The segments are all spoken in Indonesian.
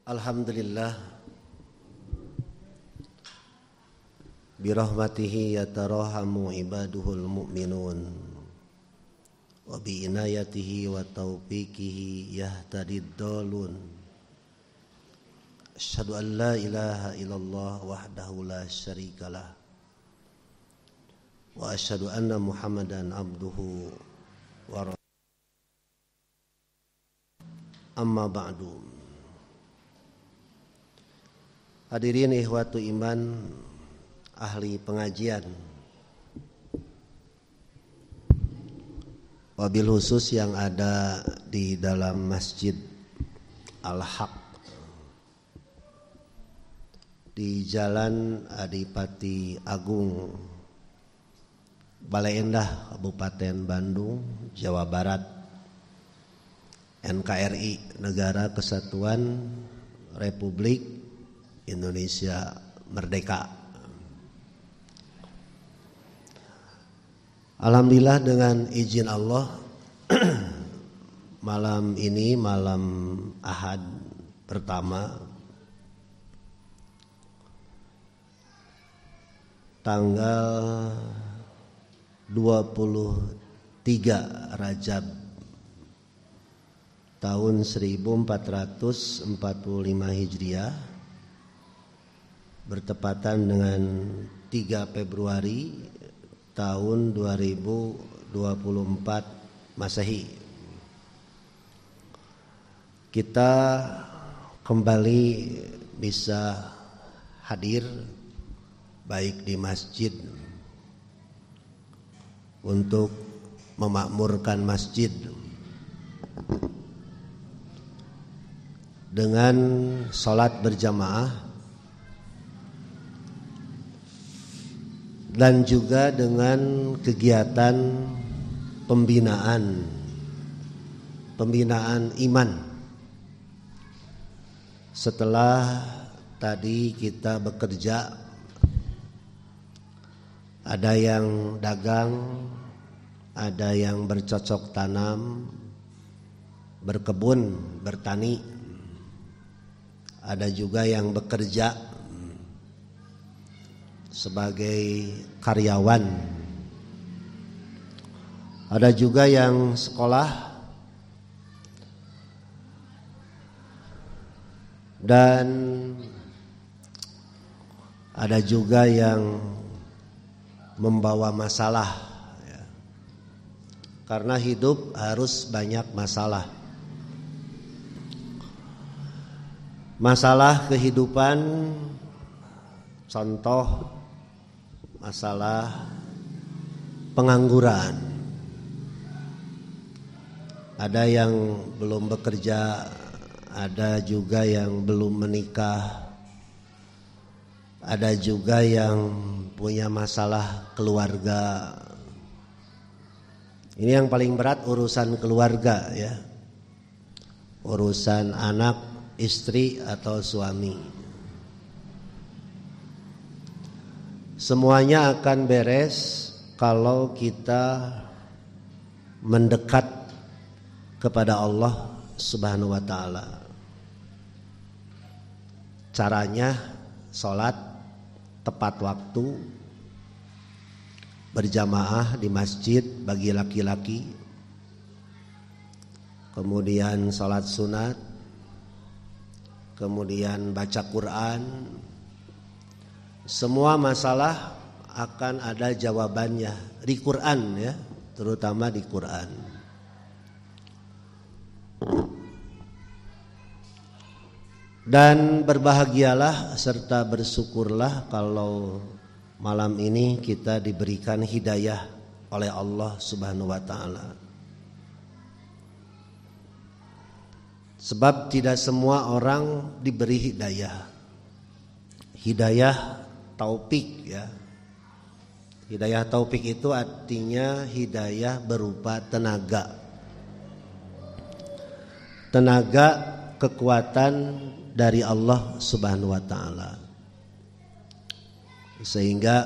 Alhamdulillah birahmatihi yatarahamu ibaduhul mu'minun wa bi'inayatihi wa taufiqihi yahtadid dalun. Asyhadu an la ilaha illallah wahdahu la syarikalah wa asyhadu anna Muhammadan abduhu wa rasuluh. Amma ba'du. Hadirin ikhwatu iman, ahli pengajian, wabil khusus yang ada di dalam Masjid Al-Haq di Jalan Adipati Agung, Balai Endah, Kabupaten Bandung, Jawa Barat, NKRI, Negara Kesatuan Republik Indonesia Merdeka. Alhamdulillah dengan izin Allah malam ini malam Ahad pertama tanggal 23 Rajab tahun 1445 Hijriah, bertepatan dengan 3 Februari tahun 2024 Masehi. Kita kembali bisa hadir baik di masjid untuk memakmurkan masjid dengan salat berjamaah dan juga dengan kegiatan pembinaan iman. Setelah tadi kita bekerja, ada yang dagang, ada yang bercocok tanam, berkebun, bertani, ada juga yang bekerja sebagai karyawan, ada juga yang sekolah, dan ada juga yang membawa masalah, ya. Karena hidup harus banyak masalah. Masalah kehidupan, contoh masalah pengangguran. Ada yang belum bekerja, ada juga yang belum menikah, ada juga yang punya masalah keluarga. Ini yang paling berat, urusan keluarga, ya. Urusan anak, istri atau suami. Semuanya akan beres kalau kita mendekat kepada Allah Subhanahu wa ta'ala. Caranya sholat tepat waktu, berjamaah di masjid bagi laki-laki, kemudian sholat sunat, kemudian baca Quran. Semua masalah akan ada jawabannya di Quran, ya, terutama di Quran. Dan berbahagialah serta bersyukurlah kalau malam ini kita diberikan hidayah oleh Allah Subhanahu wa ta'ala. Sebab tidak semua orang diberi hidayah. Hidayah taufik, ya. Hidayah taufik itu artinya hidayah berupa tenaga. Tenaga, kekuatan dari Allah Subhanahu wa ta'ala, sehingga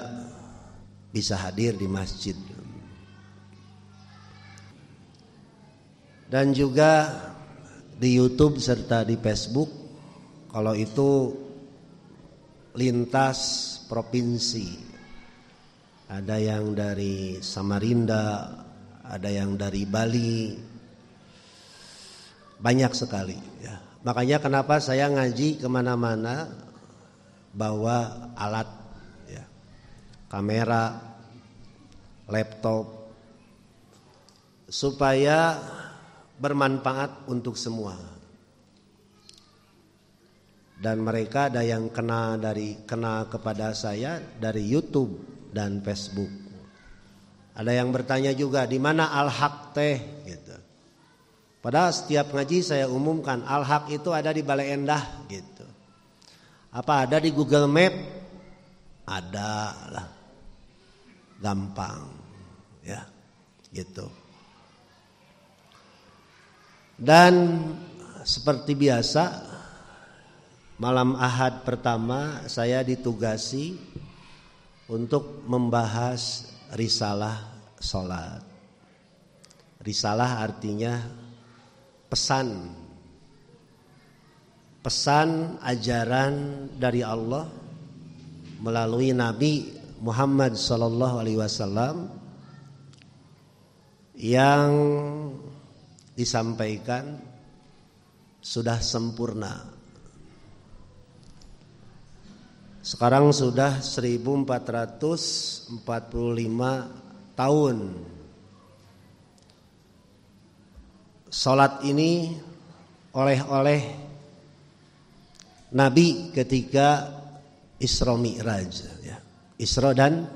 bisa hadir di masjid. Dan juga di YouTube serta di Facebook, Kalau itu lintas provinsi. Ada yang dari Samarinda, ada yang dari Bali. Banyak sekali ya. Makanya kenapa saya ngaji kemana-mana bawa alat ya, kamera, laptop, supaya bermanfaat untuk semua. Dan mereka ada yang kena kepada saya dari YouTube dan Facebook. Ada yang bertanya juga di mana Al-Haq teh gitu. Padahal setiap ngaji saya umumkan Al-Haq itu ada di Bale Endah gitu. Apa ada di Google Map? Ada lah. Gampang ya gitu. Dan seperti biasa malam Ahad pertama saya ditugasi untuk membahas risalah sholat. Risalah artinya pesan ajaran dari Allah melalui Nabi Muhammad SAW yang disampaikan sudah sempurna. Sekarang sudah 1445 tahun. Salat ini oleh Nabi ketika Isra Mi'raj ya. Isra dan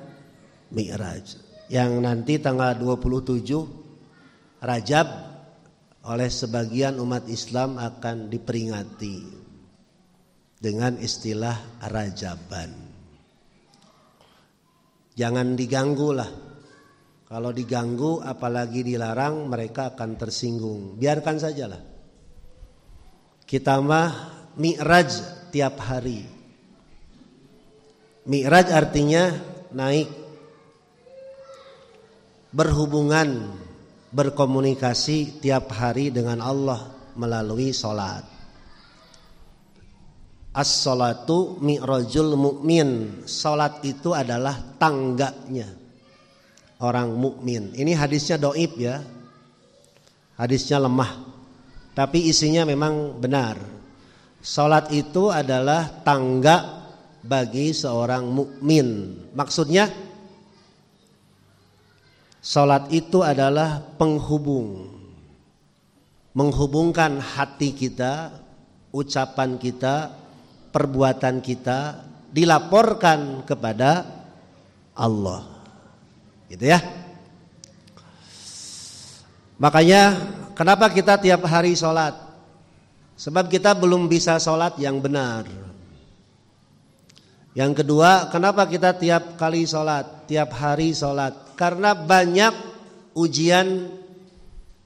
Mi'raj yang nanti tanggal 27 Rajab oleh sebagian umat Islam akan diperingati dengan istilah Rajaban. Jangan diganggu lah. Kalau diganggu apalagi dilarang mereka akan tersinggung. Biarkan sajalah. Kita mah Mi'raj tiap hari. Mi'raj artinya naik, berhubungan, berkomunikasi tiap hari dengan Allah melalui sholat. As-sholatu mi'rajul mu'min. Sholat itu adalah tangganya orang mukmin. Ini hadisnya dhaif ya. Hadisnya lemah. Tapi isinya memang benar. Sholat itu adalah tangga bagi seorang mukmin. Maksudnya sholat itu adalah penghubung. Menghubungkan hati kita, ucapan kita, perbuatan kita dilaporkan kepada Allah. Gitu ya. Makanya kenapa kita tiap hari sholat? Sebab kita belum bisa sholat yang benar. Yang kedua, kenapa kita tiap kali sholat, tiap hari sholat? Karena banyak ujian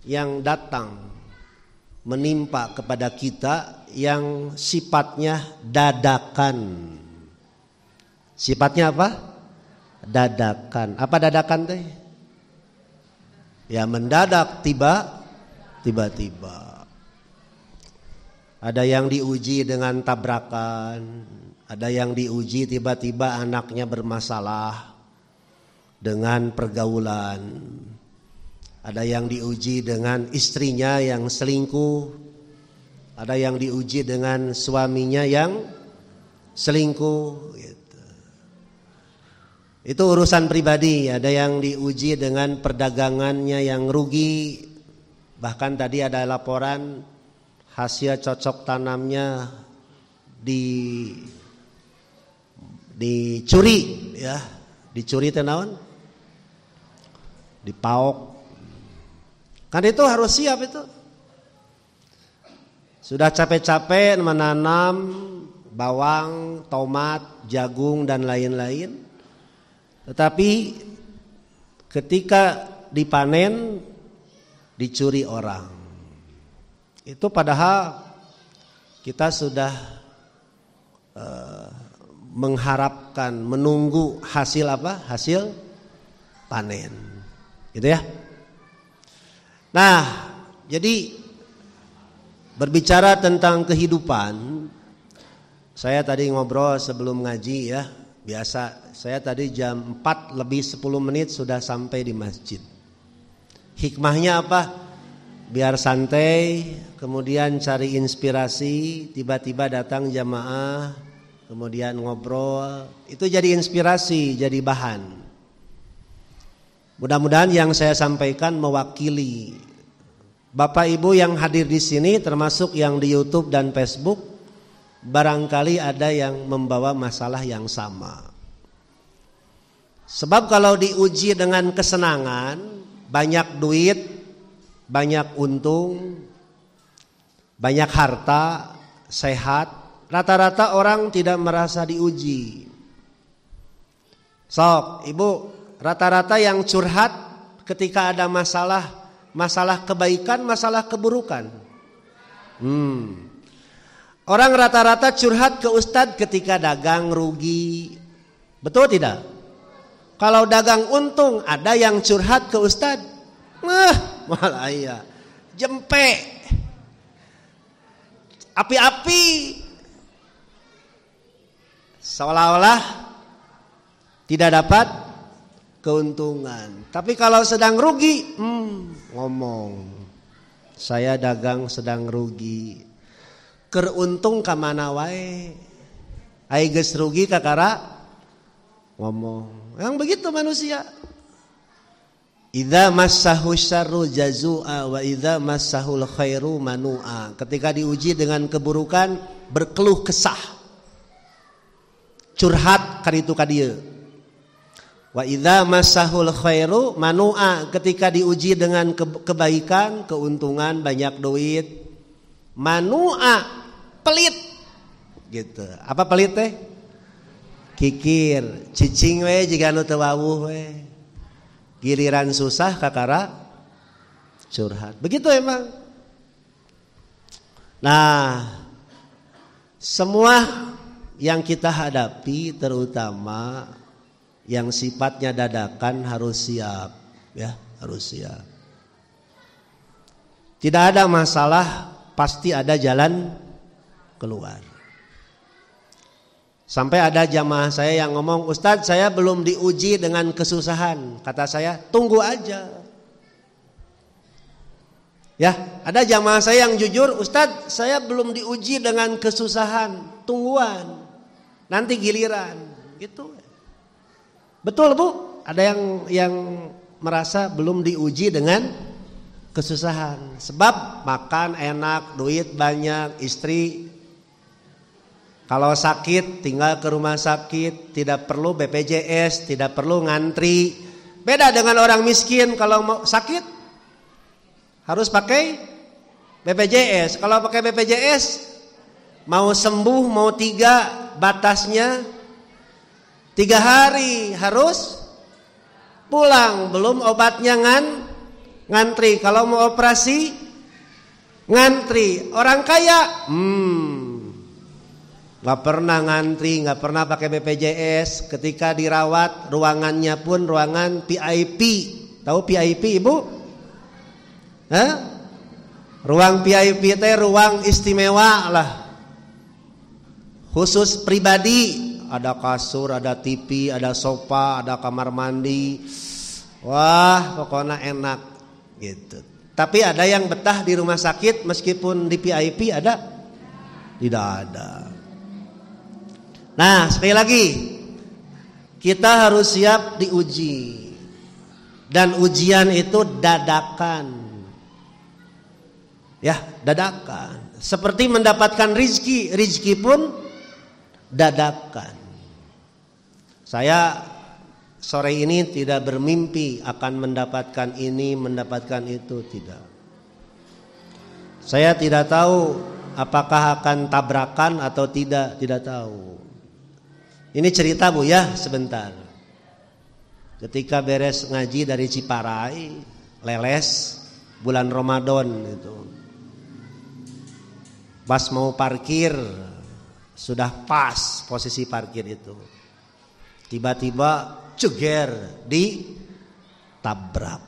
yang datang menimpa kepada kita yang sifatnya dadakan. Sifatnya apa? Dadakan. Apa dadakan teh? Ya mendadak, tiba-tiba. Ada yang diuji dengan tabrakan, ada yang diuji tiba-tiba anaknya bermasalah dengan pergaulan. Ada yang diuji dengan istrinya yang selingkuh. Ada yang diuji dengan suaminya yang selingkuh gitu. Itu urusan pribadi. Ada yang diuji dengan perdagangannya yang rugi. Bahkan tadi ada laporan hasil cocok tanamnya dicuri ya. Dicuri teh naon? Dipaok. Kan itu harus siap itu. Sudah capek-capek menanam bawang, tomat, jagung dan lain-lain. Tetapi ketika dipanen dicuri orang. Itu padahal kita sudah mengharapkan, menunggu hasil apa? Hasil panen. Gitu ya. Nah, jadi berbicara tentang kehidupan, Saya tadi ngobrol sebelum ngaji ya. Biasa saya tadi jam 4 lebih 10 menit sudah sampai di masjid. Hikmahnya apa? Biar santai, kemudian cari inspirasi, tiba-tiba datang jamaah, kemudian ngobrol. Itu jadi inspirasi, jadi bahan. Mudah-mudahan yang saya sampaikan mewakili Bapak Ibu yang hadir di sini, termasuk yang di YouTube dan Facebook. Barangkali ada yang membawa masalah yang sama. Sebab kalau diuji dengan kesenangan, banyak duit, banyak untung, banyak harta, sehat, rata-rata orang tidak merasa diuji. Sok, Ibu, rata-rata yang curhat ketika ada masalah kebaikan, masalah keburukan. Orang rata-rata curhat ke ustadz ketika dagang rugi. Betul tidak? Kalau dagang untung, ada yang curhat ke ustadz. Malah iya. Jempe. Api-api. Seolah-olah tidak dapat keuntungan. Tapi kalau sedang rugi, ngomong. Saya dagang sedang rugi. Keruntung ka mana wae, ai geus rugi kakara ngomong. Yang begitu manusia. Idza massahu syarru jazua wa idza massahul khairu manua. Ketika diuji dengan keburukan berkeluh kesah. Curhat kaditu ka dieu. Wa idza massahul khairu manua. Ketika diuji dengan kebaikan, keuntungan, banyak duit, manua, pelit gitu. Apa pelit teh? Kikir, cicing we jiga nu teu wawuh we. Giliran susah kakara curhat. Begitu emang. Nah, semua yang kita hadapi, terutama yang sifatnya dadakan, harus siap ya, harus siap. Tidak ada masalah, pasti ada jalan keluar. Sampai ada jamaah saya yang ngomong, Ustadz saya belum diuji dengan kesusahan. Kata saya, tunggu aja. Ya, ada jamaah saya yang jujur, Ustadz saya belum diuji dengan kesusahan, tungguan, nanti giliran, gitu. Betul Bu? Ada yang merasa belum diuji dengan kesusahan. Sebab makan enak, duit banyak, istri kalau sakit tinggal ke rumah sakit, tidak perlu BPJS, tidak perlu ngantri. Beda dengan orang miskin, kalau mau sakit harus pakai BPJS. Kalau pakai BPJS mau sembuh, mau 3, batasnya 3 hari harus pulang. Belum obatnya ngantri. Kalau mau operasi ngantri. Orang kaya gak pernah ngantri, gak pernah pakai BPJS. Ketika dirawat ruangannya pun ruangan VIP. Tahu VIP Ibu? Ruang VIP itu ruang istimewa lah, khusus pribadi. Ada kasur, ada TV, ada sofa, ada kamar mandi. Wah pokoknya enak gitu. Tapi ada yang betah di rumah sakit meskipun di VIP ada? Tidak ada. Nah sekali lagi, kita harus siap diuji. Dan ujian itu dadakan. Ya, dadakan. Seperti mendapatkan rizki, rizki pun dadakan. Saya sore ini tidak bermimpi akan mendapatkan ini, mendapatkan itu, tidak. Saya tidak tahu apakah akan tabrakan atau tidak tahu. Ini cerita Bu ya, sebentar. Ketika beres ngaji dari Ciparai, leles bulan Ramadan itu. Pas mau parkir, sudah pas posisi parkir itu. Tiba-tiba ceger, ditabrak.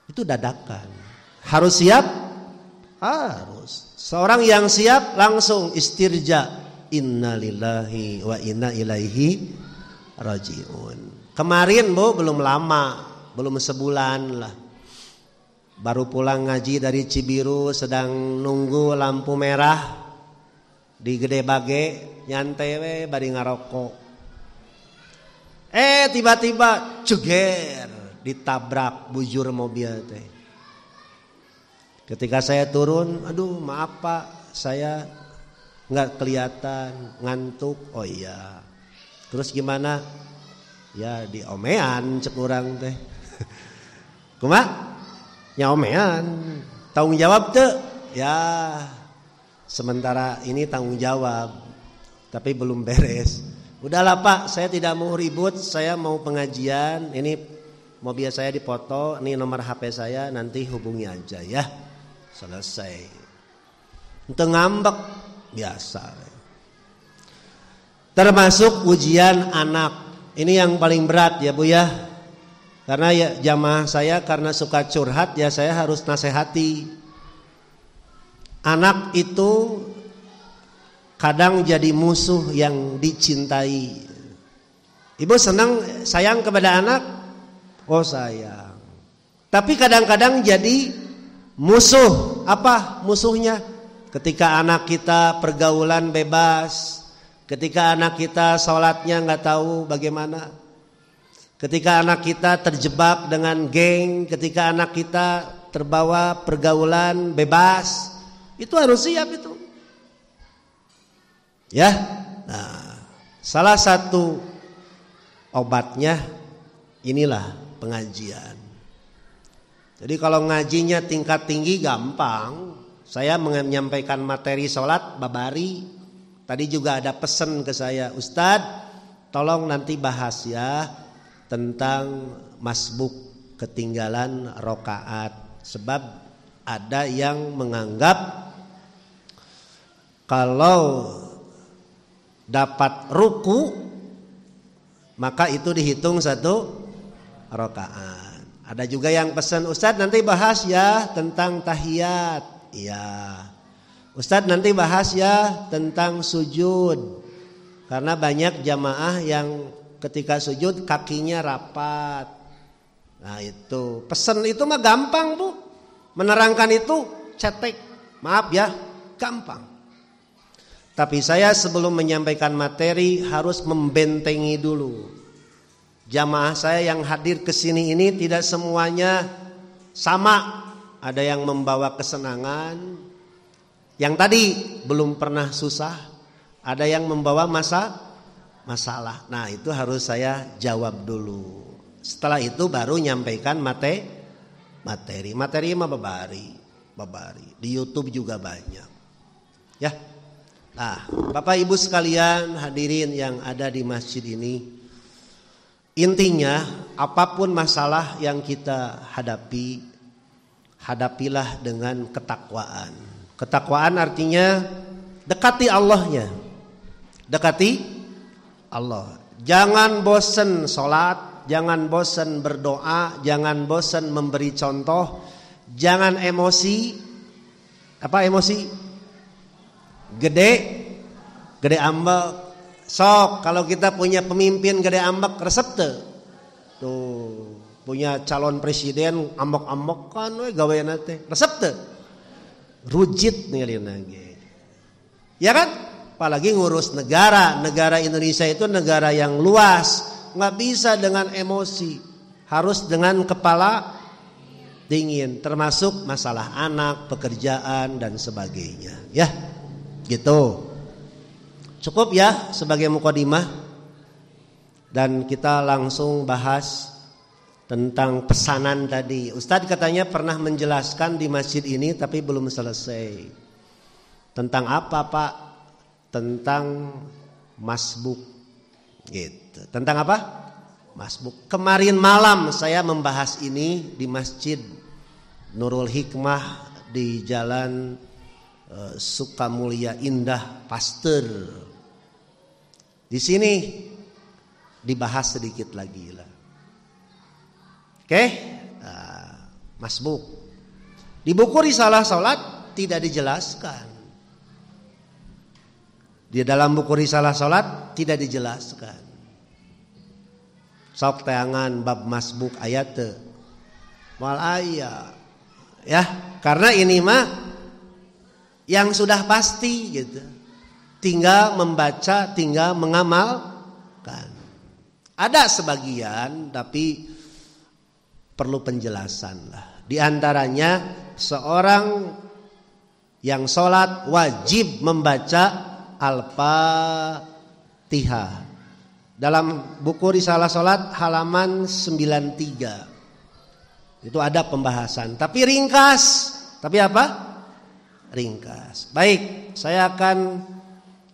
Itu dadakan. Harus siap Harus. Seorang yang siap langsung istirja. Innalillahi wa inna ilaihi rajiun. Kemarin Bu belum lama, belum sebulan lah. Baru pulang ngaji dari Cibiru, sedang nunggu lampu merah di Gede Bage, nyantai we bari ngarokok. Tiba-tiba ceger, ditabrak bujur mobil teh. Ketika saya turun, aduh maaf Pak, saya nggak kelihatan, ngantuk. Oh iya. Terus gimana? Ya diomean cek urang teh. Kumaha? Nyaomean. Tanggung jawab teu? Ya. Sementara ini tanggung jawab. Tapi belum beres. Udahlah Pak, saya tidak mau ribut, saya mau pengajian. Ini mobil saya dipoto, ini nomor HP saya, nanti hubungi aja ya. Selesai. Itu ngambek biasa. Termasuk ujian anak. Ini yang paling berat ya Bu ya. Karena ya jamaah saya karena suka curhat ya saya harus nasihati. Anak itu kadang jadi musuh yang dicintai. Ibu senang sayang kepada anak? Oh sayang. Tapi kadang-kadang jadi musuh. Apa musuhnya? Ketika anak kita pergaulan bebas, ketika anak kita sholatnya nggak tahu bagaimana, ketika anak kita terjebak dengan geng, ketika anak kita terbawa pergaulan bebas, itu harus siap itu. Ya, nah, salah satu obatnya inilah pengajian. Jadi kalau ngajinya tingkat tinggi gampang. Saya menyampaikan materi sholat babari. Tadi juga ada pesan ke saya, Ustadz tolong nanti bahas ya tentang masbuk, ketinggalan rokaat. Sebab ada yang menganggap kalau dapat ruku maka itu dihitung satu rokaat. Ada juga yang pesan, Ustadz nanti bahas ya tentang tahiyat. Iya. Ustadz nanti bahas ya tentang sujud. Karena banyak jamaah yang ketika sujud kakinya rapat. Nah itu pesan itu mah gampang Bu. Menerangkan itu cetek. Maaf ya, gampang. Tapi saya sebelum menyampaikan materi harus membentengi dulu. Jamaah saya yang hadir ke sini ini tidak semuanya sama. Ada yang membawa kesenangan, yang tadi belum pernah susah, ada yang membawa masalah. Nah itu harus saya jawab dulu. Setelah itu baru nyampaikan materi. Materi mah babari. Di YouTube juga banyak. Ya. Nah, Bapak Ibu sekalian hadirin yang ada di masjid ini, intinya apapun masalah yang kita hadapi, hadapilah dengan ketakwaan. Ketakwaan artinya dekati Allahnya. Dekati Allah. Jangan bosan sholat, jangan bosan berdoa, jangan bosan memberi contoh, jangan emosi. Apa emosi? Gede ambek. Sok kalau kita punya pemimpin gede ambek resep tuh. Punya calon presiden ambek-ambekan we gaweana teh. Resep teh. Rujit ninggalina ge. Ya kan? Apalagi ngurus negara. Negara Indonesia itu negara yang luas, enggak bisa dengan emosi. Harus dengan kepala dingin, termasuk masalah anak, pekerjaan dan sebagainya, ya. Gitu. Cukup ya sebagai mukadimah dan kita langsung bahas tentang pesanan tadi. Ustadz katanya pernah menjelaskan di masjid ini tapi belum selesai. Tentang apa Pak? Tentang masbuk. Gitu. Tentang apa? Masbuk. Kemarin malam saya membahas ini di Masjid Nurul Hikmah di Jalan Sukamulya Indah Pasteur. Di sini dibahas sedikit lagi lah. Oke, masbuk. Di buku Risalah Salat tidak dijelaskan. Di dalam buku Risalah Salat tidak dijelaskan. Sok teangan bab masbuk ayat teu. Wal aya. Ya, karena ini mah yang sudah pasti gitu. Tinggal membaca, tinggal mengamalkan. Ada sebagian tapi perlu penjelasan lah. Di antaranya seorang yang sholat wajib membaca Al-Fatihah. Dalam buku Risalah Salat halaman 93. Itu ada pembahasan, tapi ringkas. Tapi apa? Ringkas. Baik, saya akan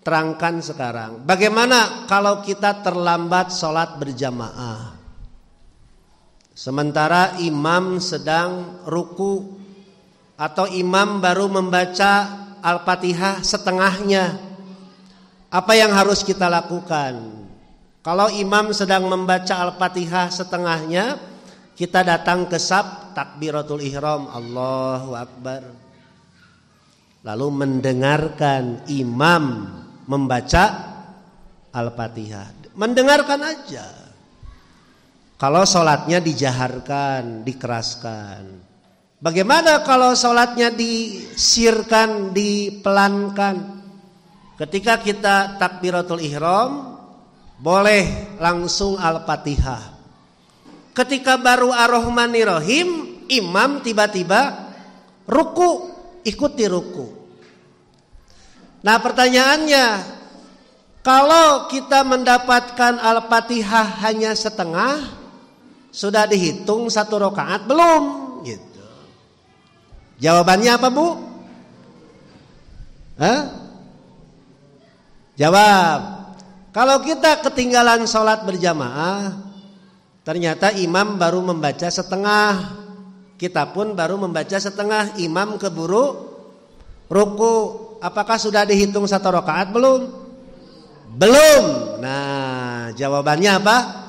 terangkan sekarang. Bagaimana kalau kita terlambat sholat berjamaah? Sementara imam sedang ruku atau imam baru membaca Al-Fatihah setengahnya. Apa yang harus kita lakukan? Kalau imam sedang membaca Al-Fatihah setengahnya, kita datang ke saf takbiratul ihram, Allahu Akbar. Lalu mendengarkan imam membaca Al-Fatihah. Mendengarkan aja. Kalau sholatnya dijaharkan, dikeraskan. Bagaimana kalau sholatnya disirkan, dipelankan? Ketika kita takbiratul ihram, boleh langsung Al-Fatihah. Ketika baru Ar-Rahmanir-Rahim, imam tiba-tiba ruku, ikuti ruku. Nah pertanyaannya, kalau kita mendapatkan Al-Fatihah hanya setengah, sudah dihitung 1 rakaat belum? Gitu. Jawabannya apa, Bu? Jawab. Kalau kita ketinggalan sholat berjamaah, ternyata imam baru membaca setengah, kita pun baru membaca setengah, imam keburu ruku, apakah sudah dihitung 1 rakaat belum? Belum. Nah, jawabannya apa?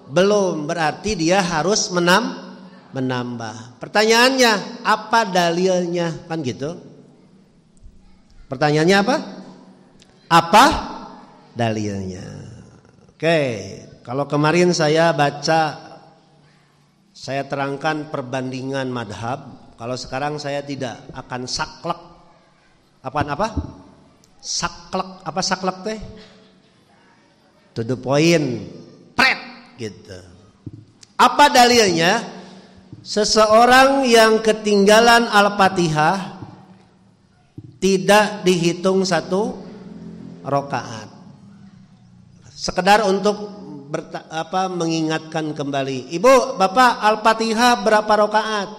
Belum. Berarti dia harus menambah. Pertanyaannya, apa dalilnya? Kan gitu. Pertanyaannya apa? Apa dalilnya? Oke, kalau kemarin saya terangkan perbandingan madhab. Kalau sekarang saya tidak akan saklek. Apaan apa? Saklek. Apa saklek teh? To the point. Pret gitu. Apa dalilnya? Seseorang yang ketinggalan Al-Fatihah tidak dihitung 1 rakaat. Sekedar untuk mengingatkan kembali. Ibu, Bapak, Al-Fatihah berapa rakaat?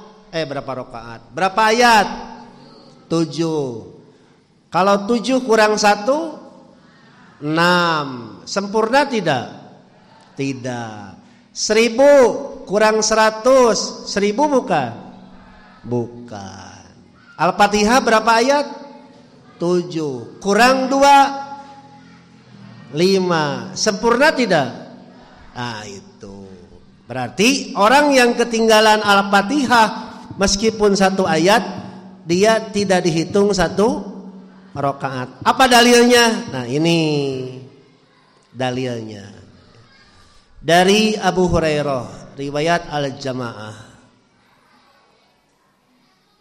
Berapa ayat? 7. Kalau 7 kurang 1, 6. Sempurna tidak? Tidak. 1000 kurang 100, 1000 bukan? Bukan. Al-Fatihah berapa ayat? 7. Kurang 2, 5. Sempurna tidak? Nah itu. Berarti orang yang ketinggalan Al-Fatihah meskipun 1 ayat, dia tidak dihitung 1 rakaat. Apa dalilnya? Nah ini dalilnya. Dari Abu Hurairah, riwayat Al-Jamaah.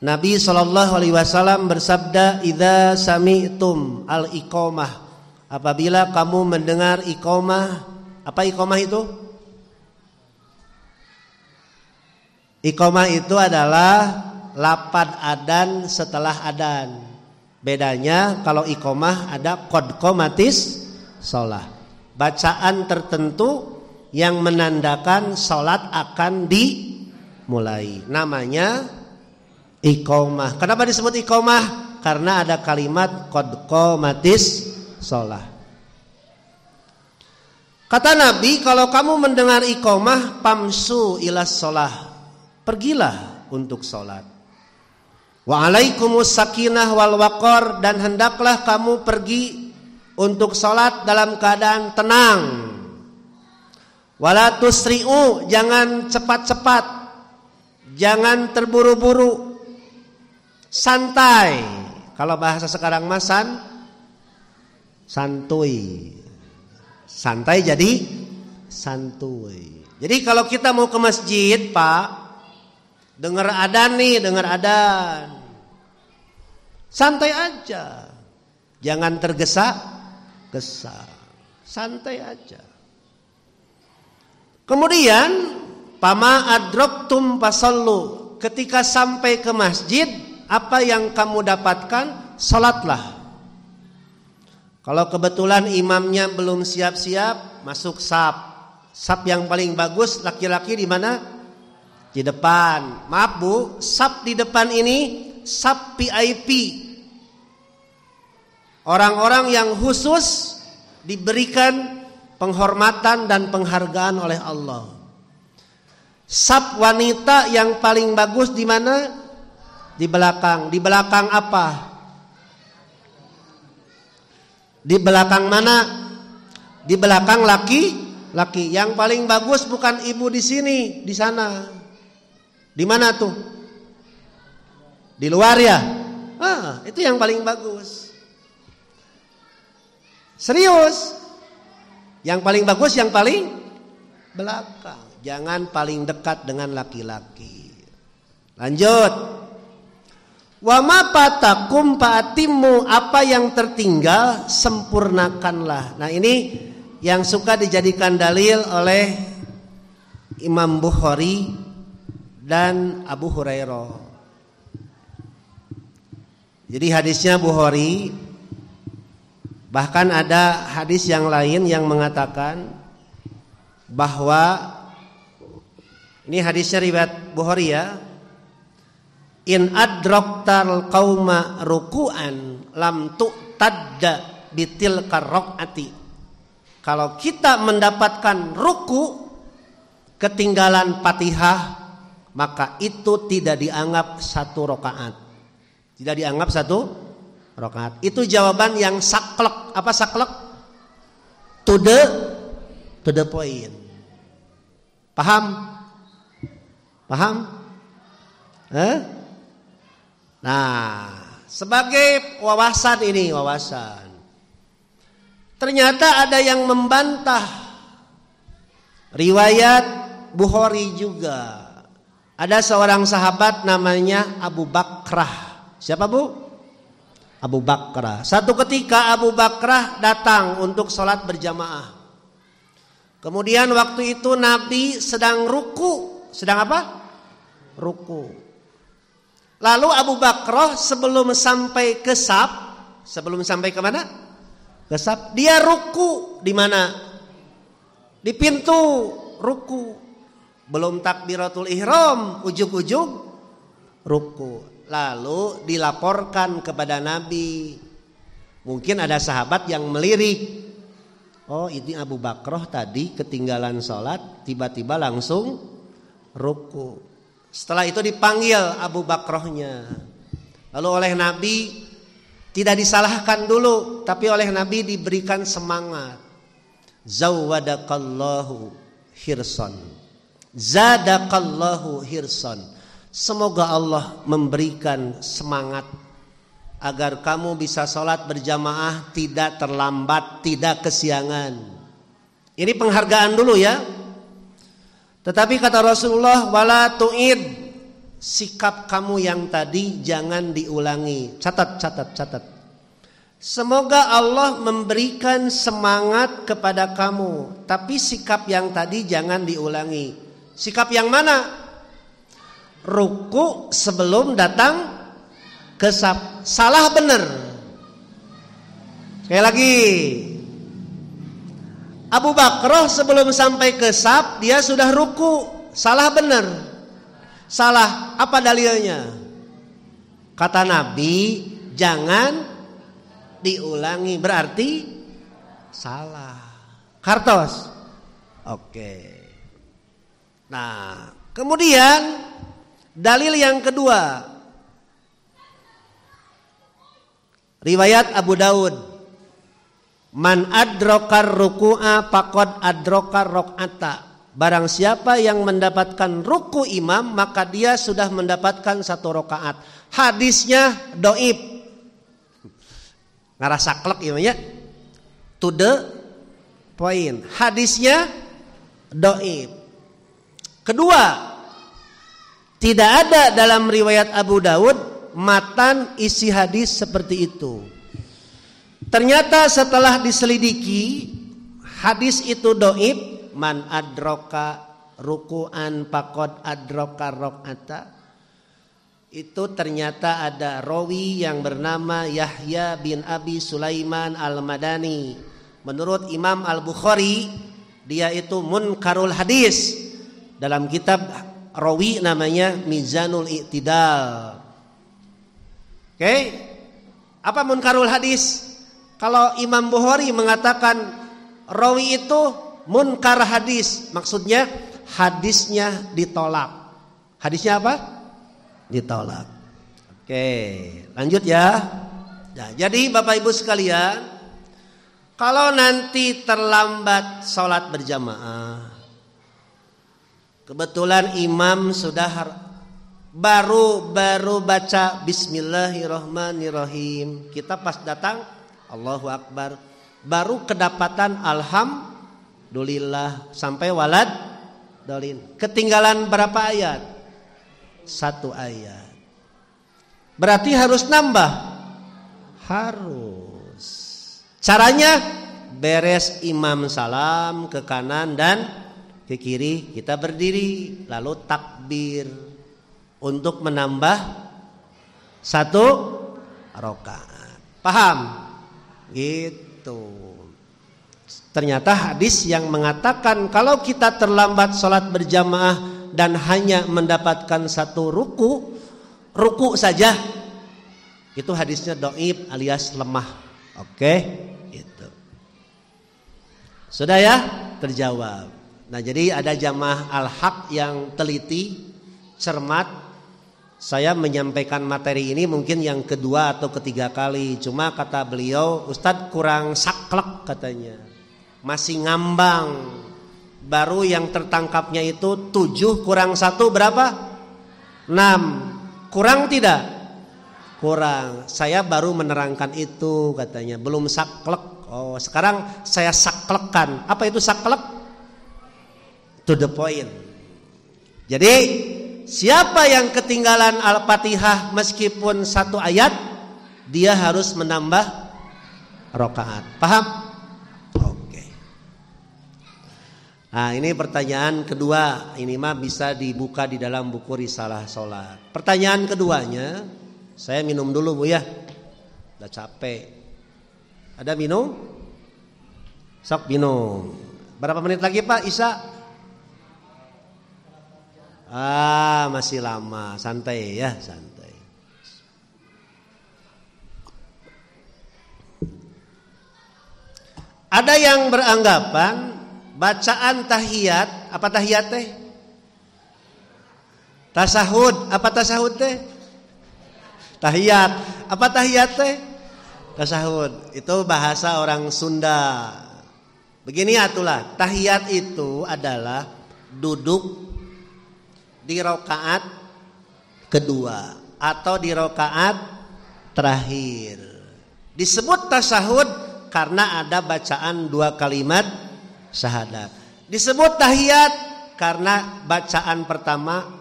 Nabi SAW bersabda, "Idza sami'tum al-iqamah." Apabila kamu mendengar iqamah. Apa iqamah itu? Iqamah itu adalah lafaz adzan setelah adzan. Bedanya kalau iqamah ada qad qamatis shalah. Bacaan tertentu yang menandakan salat akan dimulai. Namanya iqamah. Kenapa disebut iqamah? Karena ada kalimat qad qamatis shalah. Kata Nabi, kalau kamu mendengar iqamah, pamsu ilas shalah, pergilah untuk salat. Wa alaikumus sakinah wal waqar, dan hendaklah kamu pergi untuk salat dalam keadaan tenang. Wala tusri'u, jangan cepat-cepat, jangan terburu-buru, santai. Kalau bahasa sekarang mah santuy. Santai jadi santuy. Jadi kalau kita mau ke masjid, Pak, dengar adzan nih, dengar adzan. Santai aja. Jangan tergesa-gesa. Santai aja. Kemudian pama adroktum fasallu. Ketika sampai ke masjid, apa yang kamu dapatkan? Salatlah. Kalau kebetulan imamnya belum siap-siap, masuk saf. Saf yang paling bagus laki-laki di mana? Di depan. Maaf Bu, saf di depan ini saf VIP. Orang-orang yang khusus diberikan penghormatan dan penghargaan oleh Allah. Saf wanita yang paling bagus di mana? Di belakang. Di belakang apa? Di belakang mana? Di belakang laki-laki. Yang paling bagus bukan ibu di sini, di sana. Di mana tuh? Di luar ya? Itu yang paling bagus. Serius. Yang paling bagus yang paling belakang. Jangan paling dekat dengan laki-laki. Lanjut. Wa ma fatakum fa'atimmu, apa yang tertinggal sempurnakanlah. Nah, ini yang suka dijadikan dalil oleh Imam Bukhari dan Abu Hurairah. Jadi hadisnya Bukhari, bahkan ada hadis yang lain yang mengatakan bahwa ini hadisnya riwayat Bukhari ya. In adraktal qauma ruku'an lam tu'tadda bitil karrok'ati. Kalau kita mendapatkan ruku ketinggalan Fatihah, maka itu tidak dianggap satu rakaat. Tidak dianggap satu rakaat. Itu jawaban yang saklek. Apa saklek? To the point. Paham? Paham? Nah, sebagai wawasan ini, wawasan. Ternyata ada yang membantah riwayat Bukhari juga. Ada seorang sahabat namanya Abu Bakrah. Siapa Bu? Abu Bakrah. Satu ketika Abu Bakrah datang untuk sholat berjamaah. Kemudian waktu itu Nabi sedang ruku. Sedang apa? Ruku. Lalu Abu Bakrah sebelum sampai ke saf, sebelum sampai ke mana? Ke saf, dia ruku di mana? Di pintu ruku. Belum takbiratul ihram, ujug-ujug ruku. Lalu dilaporkan kepada Nabi. Mungkin ada sahabat yang melirik. Oh, ini Abu Bakrah tadi ketinggalan sholat, tiba-tiba langsung ruku. Setelah itu dipanggil Abu Bakrahnya. Lalu oleh Nabi tidak disalahkan dulu, tapi oleh Nabi diberikan semangat. Zawadakallahu hirsan. Zadakallahu hirsan. Semoga Allah memberikan semangat agar kamu bisa sholat berjamaah tidak terlambat, tidak kesiangan. Ini penghargaan dulu ya. Tetapi kata Rasulullah, wala tu'id, sikap kamu yang tadi jangan diulangi. Catat. Semoga Allah memberikan semangat kepada kamu, tapi sikap yang tadi jangan diulangi. Sikap yang mana? Ruku sebelum datang ke saf. Salah benar. Sekali lagi. Abu Bakrah sebelum sampai ke saf dia sudah ruku. Salah benar. Salah. Apa dalilnya? Kata Nabi jangan diulangi. Berarti salah. Kartos. Oke. Nah, kemudian dalil yang kedua, riwayat Abu Daud. Man adrokar ruku'a faqad adrokar rok'ata. Barang siapa yang mendapatkan ruku imam, maka dia sudah mendapatkan satu rakaat. Hadisnya dhaif. Ngarasa klek ieu nya. To the point. Hadisnya dhaif. Kedua, tidak ada dalam riwayat Abu Daud matan isi hadis seperti itu. Ternyata setelah diselidiki hadis itu dhaif, man adroka ruku'an faqad adroka rakaata. Itu ternyata ada rawi yang bernama Yahya bin Abi Sulaiman Al-Madani. Menurut Imam Al-Bukhari, dia itu munkarul hadis. Dalam kitab rawi namanya Mizanul I'tidal. Oke? Apa munkarul hadis? Kalau Imam Bukhari mengatakan rawi itu munkar hadis, maksudnya hadisnya ditolak. Hadisnya apa? Ditolak. Oke, lanjut ya. Nah, jadi Bapak Ibu sekalian, kalau nanti terlambat sholat berjamaah, kebetulan imam sudah baru baca Bismillahirrahmanirrahim, kita pas datang Allahu Akbar, baru kedapatan alhamdulillah sampai walad dolin. Ketinggalan berapa ayat? 1 ayat. Berarti harus nambah? Harus. Caranya beres imam salam ke kanan dan ke kiri, kita berdiri lalu takbir untuk menambah 1 rakaat. Paham? Gitu. Ternyata hadis yang mengatakan kalau kita terlambat sholat berjamaah dan hanya mendapatkan 1 ruku saja, itu hadisnya dhaif alias lemah. Oke, gitu. Sudah ya, terjawab. Nah, jadi ada jamaah al-haq yang teliti, cermat. Saya menyampaikan materi ini mungkin yang kedua atau ketiga kali. Cuma kata beliau, Ustadz kurang saklek katanya. Masih ngambang. Baru yang tertangkapnya itu 7 kurang 1 berapa? 6. Kurang tidak? Kurang. Saya baru menerangkan itu katanya. Belum saklek. Oh, sekarang saya saklekkan. Apa itu saklek? To the point. Jadi siapa yang ketinggalan Al-Fatihah meskipun 1 ayat, dia harus menambah rakaat. Paham? Oke. Nah, ini pertanyaan kedua. Ini mah bisa dibuka di dalam buku Risalah Salat. Pertanyaan keduanya, saya minum dulu Bu ya. Udah capek. Ada minum? Sok minum. Berapa menit lagi Pak Isa? Masih lama, santai ya, santai. Ada yang beranggapan bacaan tahiyat, apa tahiyat teh? Tasahud, apa tasahud teh? Tahiyat, apa tahiyat teh? Tasahud, itu bahasa orang Sunda. Begini atulah, tahiyat itu adalah duduk di rakaat kedua atau di rakaat terakhir. Disebut tasahud karena ada bacaan 2 kalimat syahadat. Disebut tahiyat karena bacaan pertama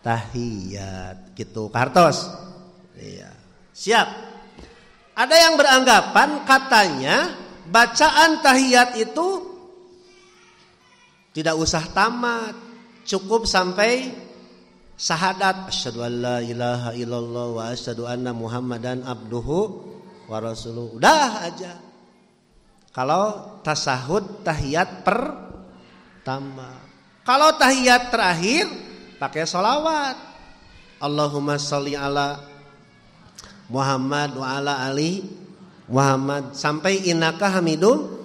at-tahiyat. Gitu, Kartos. Iya. Siap. Ada yang beranggapan katanya bacaan tahiyat itu tidak usah tamat, cukup sampai syahadat asyhadu an la ilaha illallah wa asyhadu anna muhammadan abduhu wa rasuluh. Udah aja. Kalau tasahud tahiyat pertama. Kalau tahiyat terakhir pakai sholawat. Allahumma sholli ala Muhammad wa ala ali Muhammad sampai innaka hamidum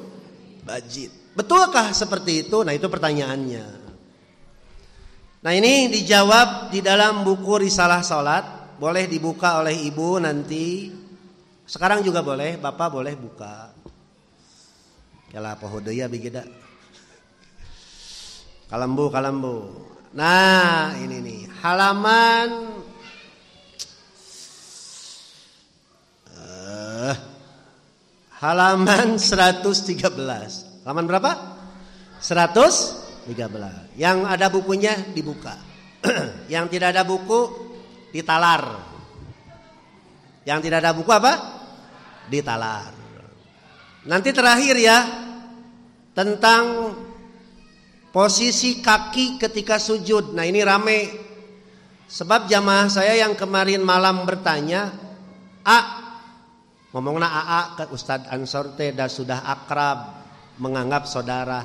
majid. Betulkah seperti itu? Nah, itu pertanyaannya. Nah, ini dijawab di dalam buku Risalah Salat. Boleh dibuka oleh ibu nanti. Sekarang juga boleh, bapak boleh buka. Kala pohodaya bigida. Kalambu. Nah, ini nih halaman halaman 113. Halaman berapa? 113. Yang ada bukunya dibuka. Yang tidak ada buku ditalar. Yang tidak ada buku apa? Ditalar. Nanti terakhir ya, tentang posisi kaki ketika sujud. Nah ini rame. Sebab jamaah saya yang kemarin malam bertanya, ngomongna AA ke Ustadz Ansor teh sudah akrab, menganggap saudara.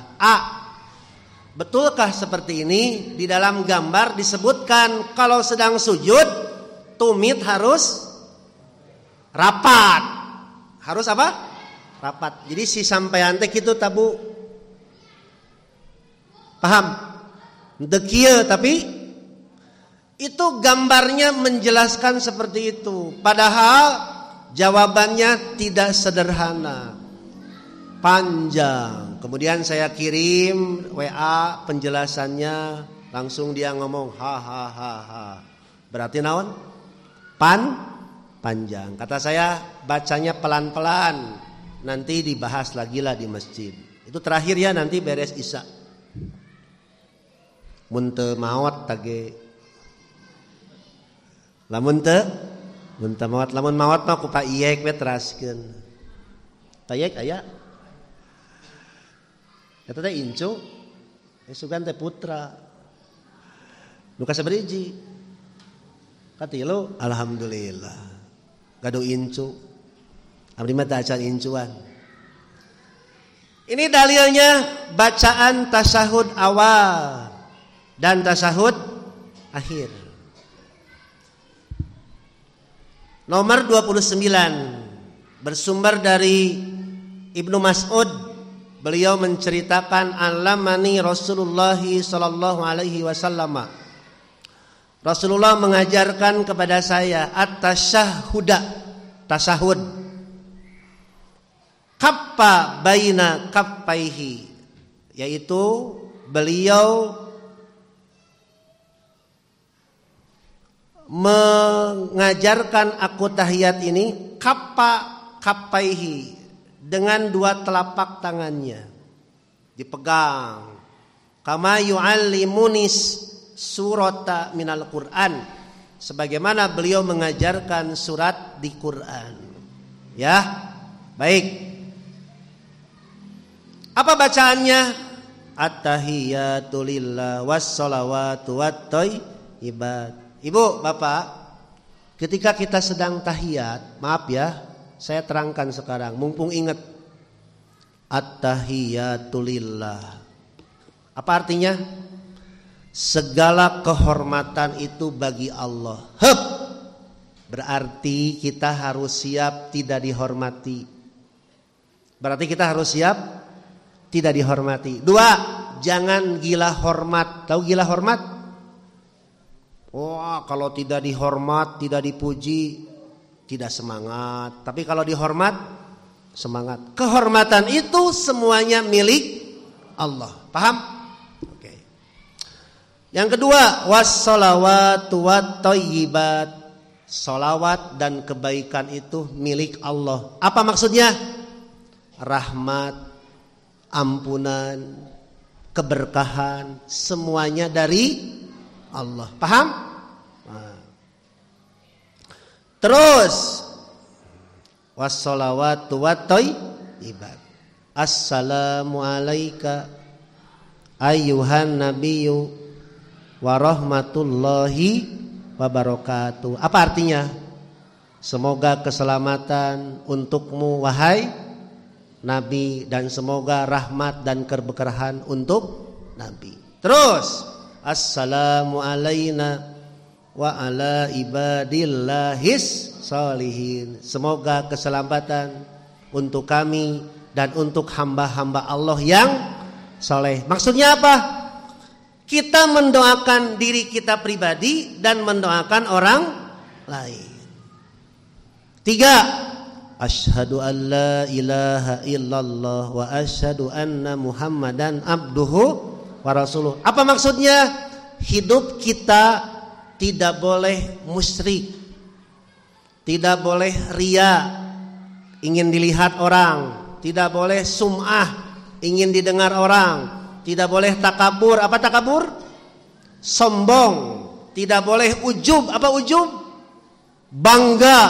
Betulkah seperti ini? Di dalam gambar disebutkan kalau sedang sujud tumit harus rapat. Harus apa? Rapat. Jadi si sampean teh kitu tabu. Paham? Dekieu tapi itu gambarnya menjelaskan seperti itu. Padahal jawabannya tidak sederhana. Panjang. Kemudian saya kirim WA penjelasannya, langsung dia ngomong ha. Berarti naon? Panjang. Kata saya bacanya pelan-pelan. Nanti dibahas lagi lah di masjid. Itu terakhir ya, nanti beres Isya. Mun teu maot tage. Lamun maot, lamun maot mah ku Pak Iyek we teraskeun. Pak Iyek aya. Eta teh incu. Sugan teh putra. Nu kasaberiji? Katilu alhamdulillah. Gaduh incu. Abdi mah teh acan incuan. Ini dalilnya bacaan tasyahud awal dan tasyahud akhir. Nomor 29 bersumber dari Ibnu Mas'ud. Beliau menceritakan alamani Rasulullah sallallahu alaihi wasallam. Rasulullah mengajarkan kepada saya at-tasyahhuda, tasyahud. Kappa baina kappaihi, yaitu beliau mengajarkan aku tahiyat ini kappaihi, dengan dua telapak tangannya dipegang. Kama yu'allimunis surata minal Qur'an, sebagaimana beliau mengajarkan surat di Quran. Ya, baik. Apa bacaannya? At-tahiyatu lillah was-shalawatu wat-thayyibat. Ibu, Bapak, ketika kita sedang tahiyat, maaf ya, saya terangkan sekarang, mumpung ingat. At-tahiyatu lillah. Apa artinya? Segala kehormatan itu bagi Allah. Berarti kita harus siap tidak dihormati. Berarti kita harus siap tidak dihormati. Dua, jangan gila hormat. Tahu gila hormat? Wah, kalau tidak dihormat, tidak dipuji, tidak semangat. Tapi kalau dihormat, semangat. Kehormatan itu semuanya milik Allah. Paham? Oke. Yang kedua, was-shalawatu wat-thayyibat. Sholawat dan kebaikan itu milik Allah. Apa maksudnya? Rahmat, ampunan, keberkahan, semuanya dari Allah. Paham? Nah. Terus wassalawatu wattayyibat. Assalamu alayka ayyuhan nabiyyu wa rahmatullahi wa barakatuh. Apa artinya? Semoga keselamatan untukmu wahai Nabi, dan semoga rahmat dan keberkahan untuk Nabi. Terus assalamu alayna wa ala ibadillahis sholihin. Semoga keselamatan untuk kami dan untuk hamba-hamba Allah yang soleh. Maksudnya apa? Kita mendoakan diri kita pribadi dan mendoakan orang lain. Tiga, asyhadu an la ilaha illallah wa asyhadu anna muhammadan abduhu wa rasuluh. Apa maksudnya? Hidup kita tidak boleh musyrik, tidak boleh riya, ingin dilihat orang, tidak boleh sum'ah, ingin didengar orang, tidak boleh takabur. Apa takabur? Sombong. Tidak boleh ujub. Apa ujub? Bangga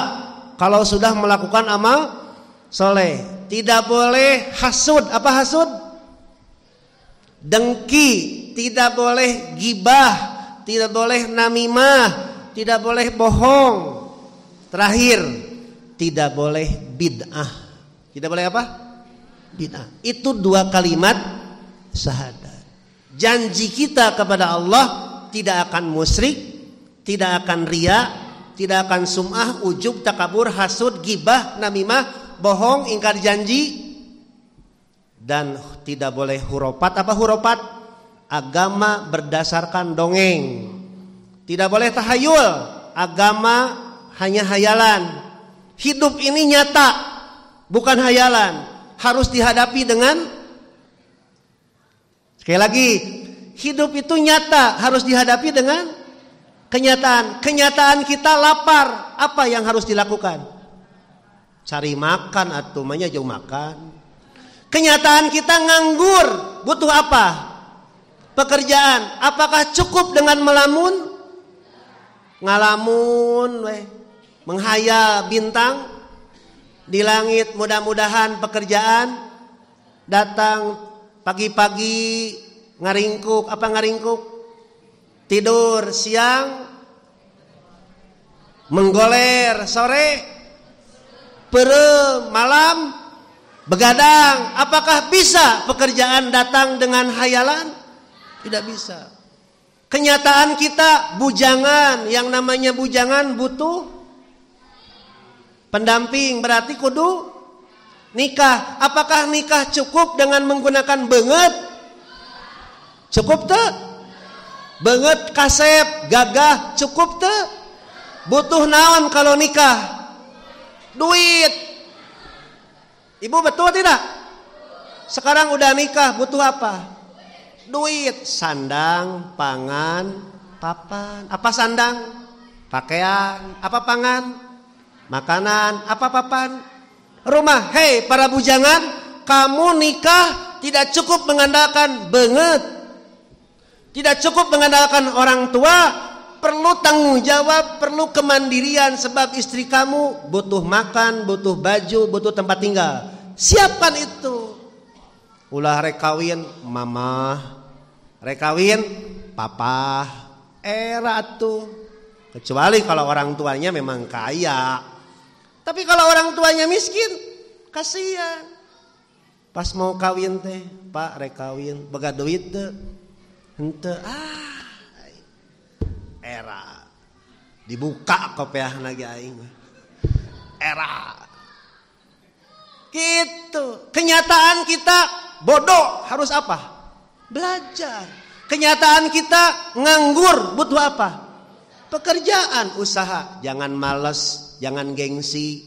kalau sudah melakukan amal soleh. Tidak boleh hasud. Apa hasud? Dengki. Tidak boleh gibah, tidak boleh namimah, tidak boleh bohong. Terakhir, tidak boleh bid'ah. Tidak boleh apa? Bid'ah. Itu 2 kalimat syahadat. Janji kita kepada Allah tidak akan musyrik, tidak akan riya, tidak akan sum'ah, ujub, takabur, hasud, gibah, namimah, bohong, ingkar janji, dan tidak boleh hurufat. Apa hurufat? Agama berdasarkan dongeng. Tidak boleh tahayul. Agama hanya hayalan. Hidup ini nyata, bukan hayalan. Harus dihadapi dengan, sekali lagi, hidup itu nyata, harus dihadapi dengan kenyataan. Kenyataan kita lapar, apa yang harus dilakukan? Cari makan atuh, manya jauh makan. Kenyataan kita nganggur, butuh apa? Pekerjaan. Apakah cukup dengan melamun? Ngalamun weh. Menghayal bintang di langit, mudah-mudahan pekerjaan datang pagi-pagi ngaringkuk. Apa ngaringkuk? Tidur siang menggoler, sore perem, malam begadang. Apakah bisa pekerjaan datang dengan hayalan? Tidak bisa. Kenyataan kita bujangan. Yang namanya bujangan butuh pendamping, berarti kudu nikah. Apakah nikah cukup dengan menggunakan beungeut? Cukup teu? Beungeut kasep, gagah, cukup teu? Butuh naon kalau nikah? Duit. Ibu betul tidak? Sekarang udah nikah butuh apa? Duit. Sandang, pangan, papan. Apa sandang? Pakaian. Apa pangan? Makanan. Apa papan? Rumah. Hei para bujangan, kamu nikah tidak cukup mengandalkan beungeut, tidak cukup mengandalkan orang tua, perlu tanggung jawab, perlu kemandirian. Sebab istri kamu butuh makan, butuh baju, butuh tempat tinggal. Siapkan itu. Ulah rek kawin mama, rek kawin papa, era tuh. Kecuali kalau orang tuanya memang kaya. Tapi kalau orang tuanya miskin, kasihan. Pas mau kawin teh, Pak rek kawin, boga duit teh. Henteu era dibuka kopiahna ge aing. Era. Gitu. Kenyataan kita bodoh, harus apa? Belajar. Kenyataan kita nganggur, butuh apa? Pekerjaan, usaha. Jangan malas, jangan gengsi.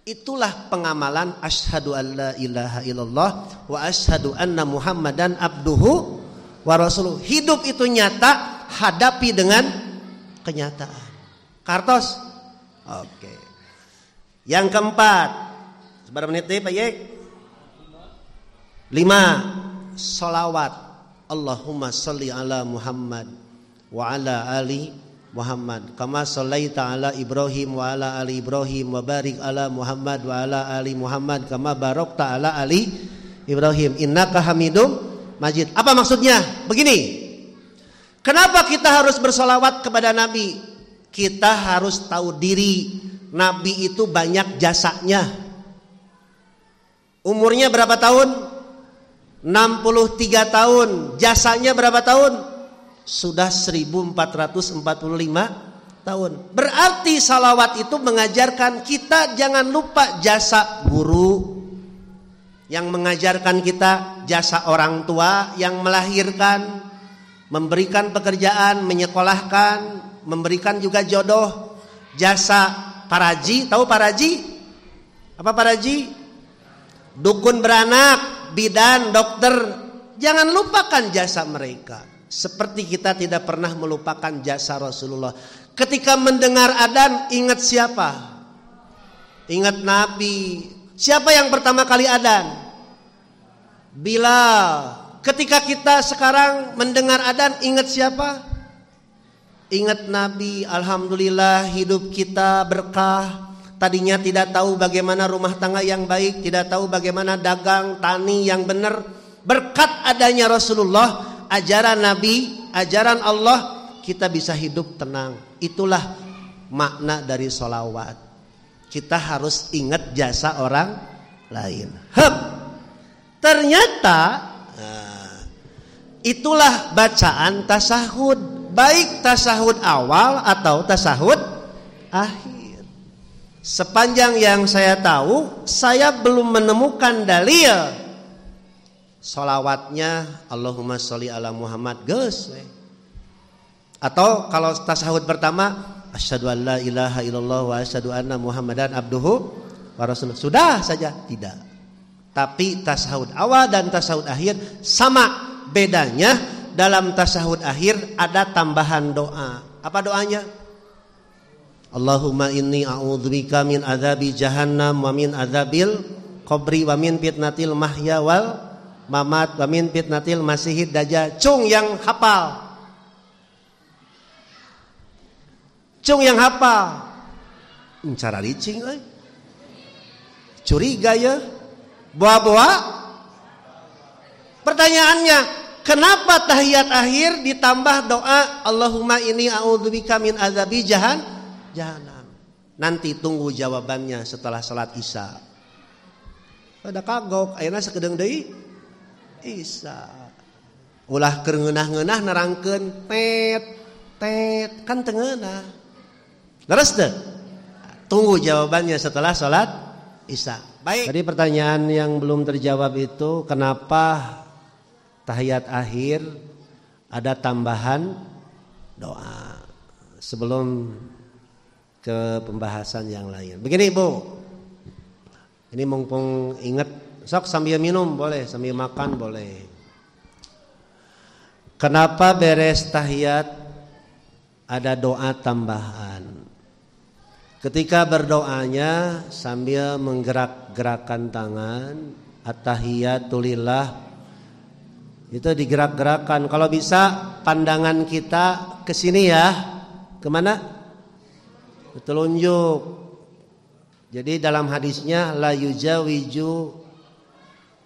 Itulah pengamalan asyhadu an la ilaha illallah wa asyhadu anna muhammadan abduhu wa rasuluh. Hidup itu nyata, hadapi dengan kenyataan. Kartos? Oke. Yang keempat, seberapa menit nih Pak Yek? 5. Sholawat. Allahumma sholli ala Muhammad wa ala ali Muhammad kama shallaita ala Ibrahim wa ala ali Ibrahim wa barik ala Muhammad wa ala ali Muhammad kama barakta ala ali Ibrahim innaka Hamidum Majid. Apa maksudnya? Begini. Kenapa kita harus bersolawat kepada Nabi? Kita harus tahu diri. Nabi itu banyak jasanya. Umurnya berapa tahun? 63 tahun. Jasanya berapa tahun? Sudah 1445 tahun. Berarti salawat itu mengajarkan kita jangan lupa jasa guru yang mengajarkan kita, jasa orang tua yang melahirkan, memberikan pekerjaan, menyekolahkan, memberikan juga jodoh, jasa paraji. Tahu paraji? Apa paraji? Dukun beranak, bidan, dokter. Jangan lupakan jasa mereka. Seperti kita tidak pernah melupakan jasa Rasulullah. Ketika mendengar adzan, ingat siapa? Ingat Nabi. Siapa yang pertama kali adzan? Bilal. Ketika kita sekarang mendengar adzan, ingat siapa? Ingat Nabi. Alhamdulillah hidup kita berkah. Tadinya tidak tahu bagaimana rumah tangga yang baik, tidak tahu bagaimana dagang, tani yang benar. Berkat adanya Rasulullah, ajaran Nabi, ajaran Allah, kita bisa hidup tenang. Itulah makna dari sholawat. Kita harus ingat jasa orang lain. Ternyata itulah bacaan tasahud, baik tasahud awal atau tasahud akhir. Sepanjang yang saya tahu, saya belum menemukan dalil sholawatnya Allahumma sholli ala Muhammad geus. Atau kalau tasahud pertama, asyhadu an la ilaha illallah wa asyhadu anna Muhammadan abduhu wa rasuluh. Sudah saja, tidak. Tapi tasahud awal dan tasahud akhir sama. Bedanya dalam tasahud akhir ada tambahan doa. Apa doanya? Allahumma inni a'udzubika min adzabi jahannam wa min adzabil qabri wa min fitnatil mahya wal mamat wa min fitnatil masihid dajjal. Cung yang hafal. Cung yang hafal. Cara licing euy. Curiga ya. Boa-boa. Pertanyaannya, kenapa tahiyat akhir ditambah doa Allahumma inni a'udzubika min adzabi jahannam? Nanti tunggu jawabannya setelah salat Isya. Pada kagok ayeuna sakedeung deui Isya. Ulah keur ngeunah-ngeunah nerangkeun tet kan teu ngeunah. Leres teu? Tunggu jawabannya setelah salat Isya. Baik. Tadi pertanyaan yang belum terjawab itu, kenapa tahiyat akhir ada tambahan doa? Sebelum ke pembahasan yang lain. Begini Bu, ini mumpung ingat, sok sambil minum boleh, sambil makan boleh. Kenapa beres tahiyat ada doa tambahan? Ketika berdoanya sambil menggerak-gerakkan tangan, at-tahiyatu lillah, itu digerak-gerakkan. Kalau bisa pandangan kita ke sini ya. Kemana? Telunjuk. Jadi dalam hadisnya la yujawiju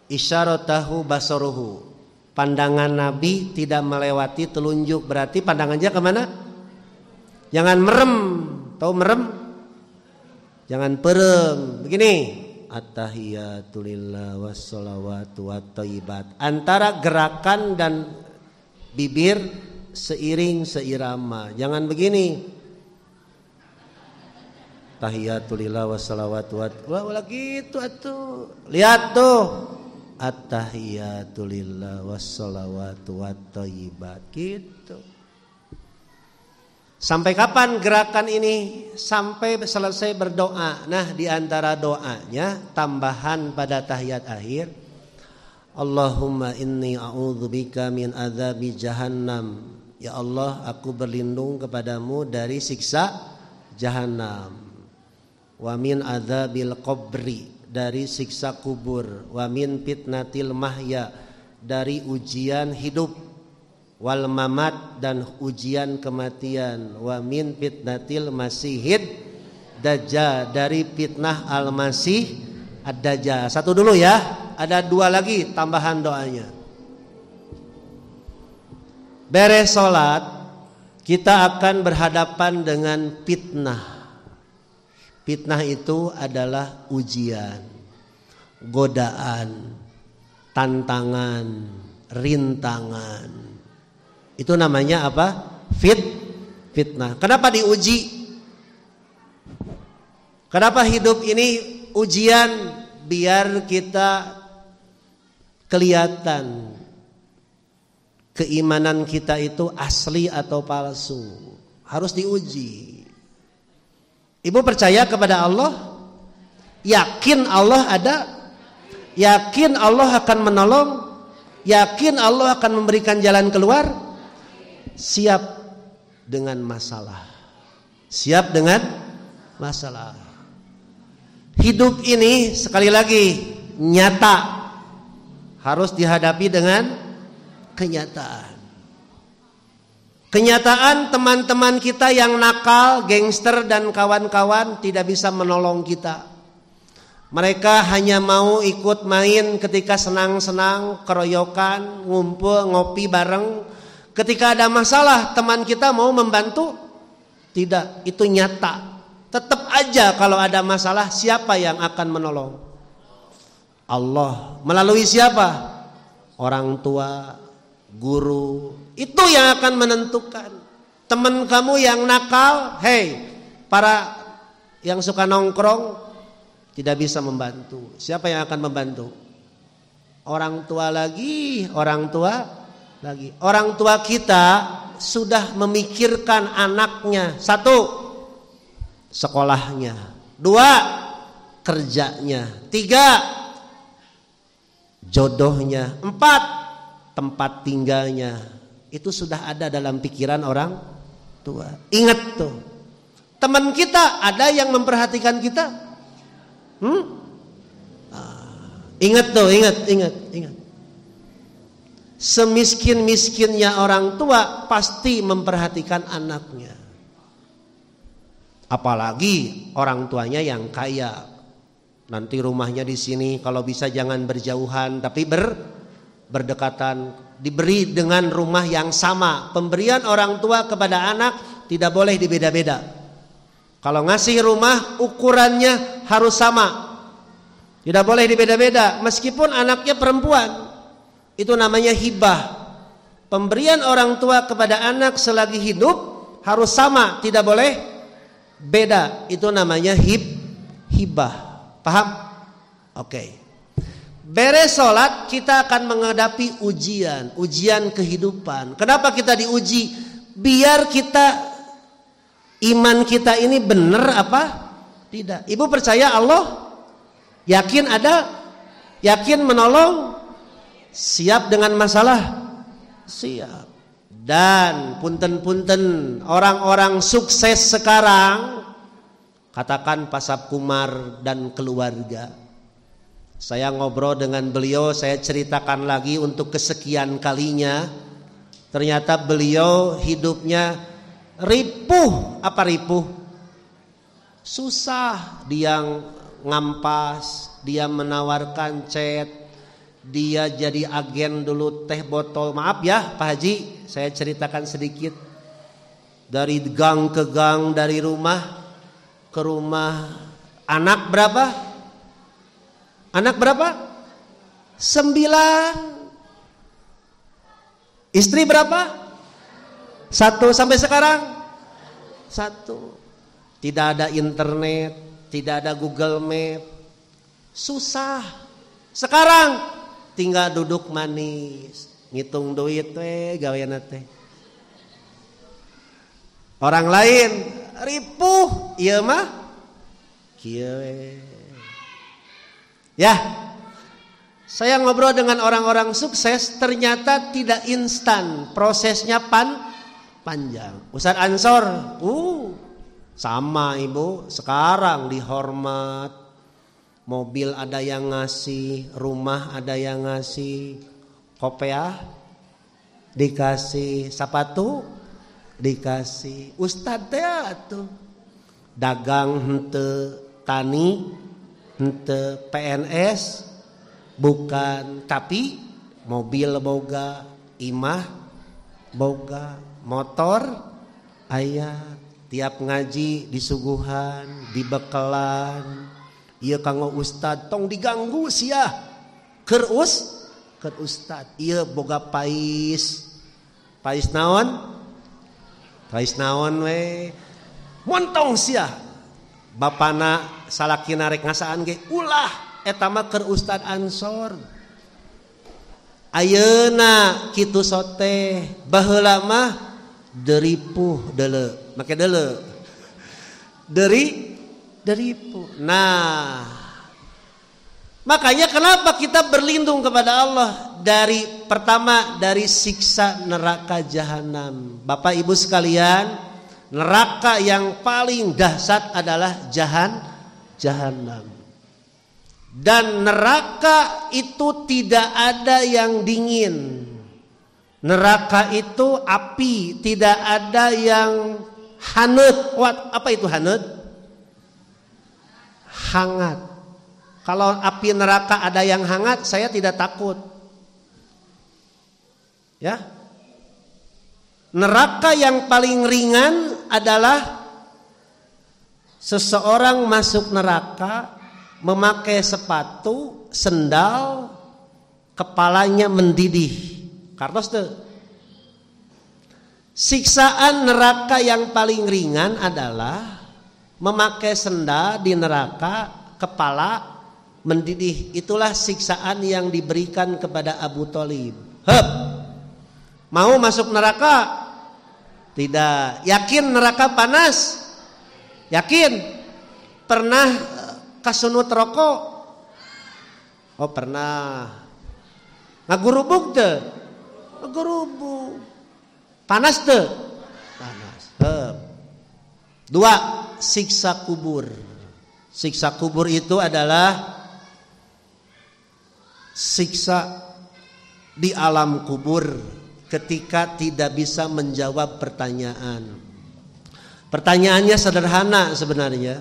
isyaratahu basaruhu. Pandangan Nabi tidak melewati telunjuk. Berarti pandangannya kemana? Jangan merem. Tahu merem? Jangan perem. Begini, at-tahiyatu lillah wassalawatu wathayyibat. Antara gerakan dan bibir seiring seirama. Jangan begini. Tahiyatu lillah wassalawatu lagi itu atuh. Lihat tuh. At-tahiyatu lillah wassalawatu wathayyibat. Gitu. Sampai kapan gerakan ini? Sampai selesai berdoa. Nah, di antara doanya tambahan pada tahiyat akhir, Allahumma inni a'udzubika min adzabi jahannam. Ya Allah, aku berlindung kepadamu dari siksa jahannam. Wa min adzabil qabri, dari siksa kubur. Wa min fitnatil mahya, dari ujian hidup. Wal mamat, dan ujian kematian. Wa min fitnatil masihid dajjal, dari fitnah al-masih ad-dajjal. Satu dulu ya, ada dua lagi tambahan doanya. Beres sholat, kita akan berhadapan dengan fitnah. Fitnah itu adalah ujian, godaan, tantangan, rintangan. Itu namanya apa? Fitnah. Kenapa diuji? Kenapa hidup ini ujian? Biar kita kelihatan keimanan kita itu asli atau palsu. Harus diuji. Ibu percaya kepada Allah? Yakin Allah ada? Yakin Allah akan menolong? Yakin Allah akan memberikan jalan keluar? Siap dengan masalah. Siap dengan masalah. Hidup ini sekali lagi nyata, harus dihadapi dengan kenyataan. Kenyataan teman-teman kita yang nakal, gangster dan kawan-kawan tidak bisa menolong kita. Mereka hanya mau ikut main ketika senang-senang, keroyokan, ngumpul, ngopi bareng. Ketika ada masalah, teman kita mau membantu? Tidak, itu nyata. Tetap aja kalau ada masalah, siapa yang akan menolong? Allah. Melalui siapa? Orang tua, guru. Itu yang akan menentukan. Teman kamu yang nakal, hey, para yang suka nongkrong, tidak bisa membantu. Siapa yang akan membantu? Orang tua lagi, orang tua lagi. Orang tua kita sudah memikirkan anaknya. 1, sekolahnya. 2, kerjanya. 3, jodohnya. 4, tempat tinggalnya. Itu sudah ada dalam pikiran orang tua. Ingat tuh, teman kita ada yang memperhatikan kita. Ingat tuh, ingat. Semiskin-miskinnya orang tua pasti memperhatikan anaknya. Apalagi orang tuanya yang kaya. Nanti rumahnya di sini, kalau bisa jangan berjauhan tapi berdekatan. Diberi dengan rumah yang sama. Pemberian orang tua kepada anak tidak boleh dibeda-beda. Kalau ngasih rumah ukurannya harus sama. Tidak boleh dibeda-beda meskipun anaknya perempuan. Itu namanya hibah. Pemberian orang tua kepada anak selagi hidup harus sama, tidak boleh beda. Itu namanya hibah. Paham? Oke. Beres sholat kita akan menghadapi ujian kehidupan. Kenapa kita diuji? Biar kita, iman kita ini benar apa tidak. Ibu percaya Allah? Yakin ada? Yakin menolong? Siap dengan masalah? Siap. Dan punten-punten orang-orang sukses sekarang, katakan Pasab Kumar dan keluarga. Saya ngobrol dengan beliau, saya ceritakan lagi untuk kesekian kalinya. Ternyata beliau hidupnya ripuh. Apa ripuh? Susah. Dia ngampas, dia menawarkan chat, dia jadi agen dulu teh botol. Maaf ya Pak Haji, saya ceritakan sedikit. Dari gang ke gang, dari rumah ke rumah. Anak berapa? Anak berapa? 9. Istri berapa? 1. Sampai sekarang 1. Tidak ada internet, tidak ada Google Map. Susah. Sekarang tinggal duduk manis, ngitung duit gaweana teh. Orang lain ripuh, ieu mah kieu we. Ya. Saya ngobrol dengan orang-orang sukses, ternyata tidak instan, prosesnya panjang. Ustaz Ansor, sama ibu, sekarang dihormat, mobil ada yang ngasih, rumah ada yang ngasih, kopiah dikasih, sepatu dikasih. Ustaz teh atuh dagang henteu, tani henteu, PNS bukan, tapi mobil boga, imah boga, motor aya, tiap ngaji disuguhan, dibekelan. Ieu kanggo ustad tong diganggu sia. Keur ustad. Ieu boga pais. Pais naon? Pais naon we? Montong sia. Bapana salakina rek ngasaan ge, ulah eta mah keur Ustad Ansor. Ayeuna kitu sote, baheula mah deripuh deuleu, make deuleu. Deripuh. Nah, makanya kenapa kita berlindung kepada Allah dari pertama dari siksa neraka jahanam. Bapak Ibu sekalian, neraka yang paling dahsyat adalah jahanam. Dan neraka itu tidak ada yang dingin. Neraka itu api, tidak ada yang hangat. Apa itu hangat? Hangat. Kalau api neraka ada yang hangat, saya tidak takut. Ya. Neraka yang paling ringan adalah seseorang masuk neraka memakai sepatu, sendal, kepalanya mendidih. Kartos tuh. Siksaan neraka yang paling ringan adalah memakai sendal di neraka, kepala mendidih. Itulah siksaan yang diberikan kepada Abu Thalib. Mau masuk neraka? Tidak. Yakin neraka panas? Yakin? Pernah kasunut rokok? Oh pernah. Ngagurubuk tuh? Ngagurubuk. Panas tuh? Panas. 2. Siksa kubur. Siksa kubur itu adalah siksa di alam kubur ketika tidak bisa menjawab pertanyaan. Pertanyaannya sederhana sebenarnya.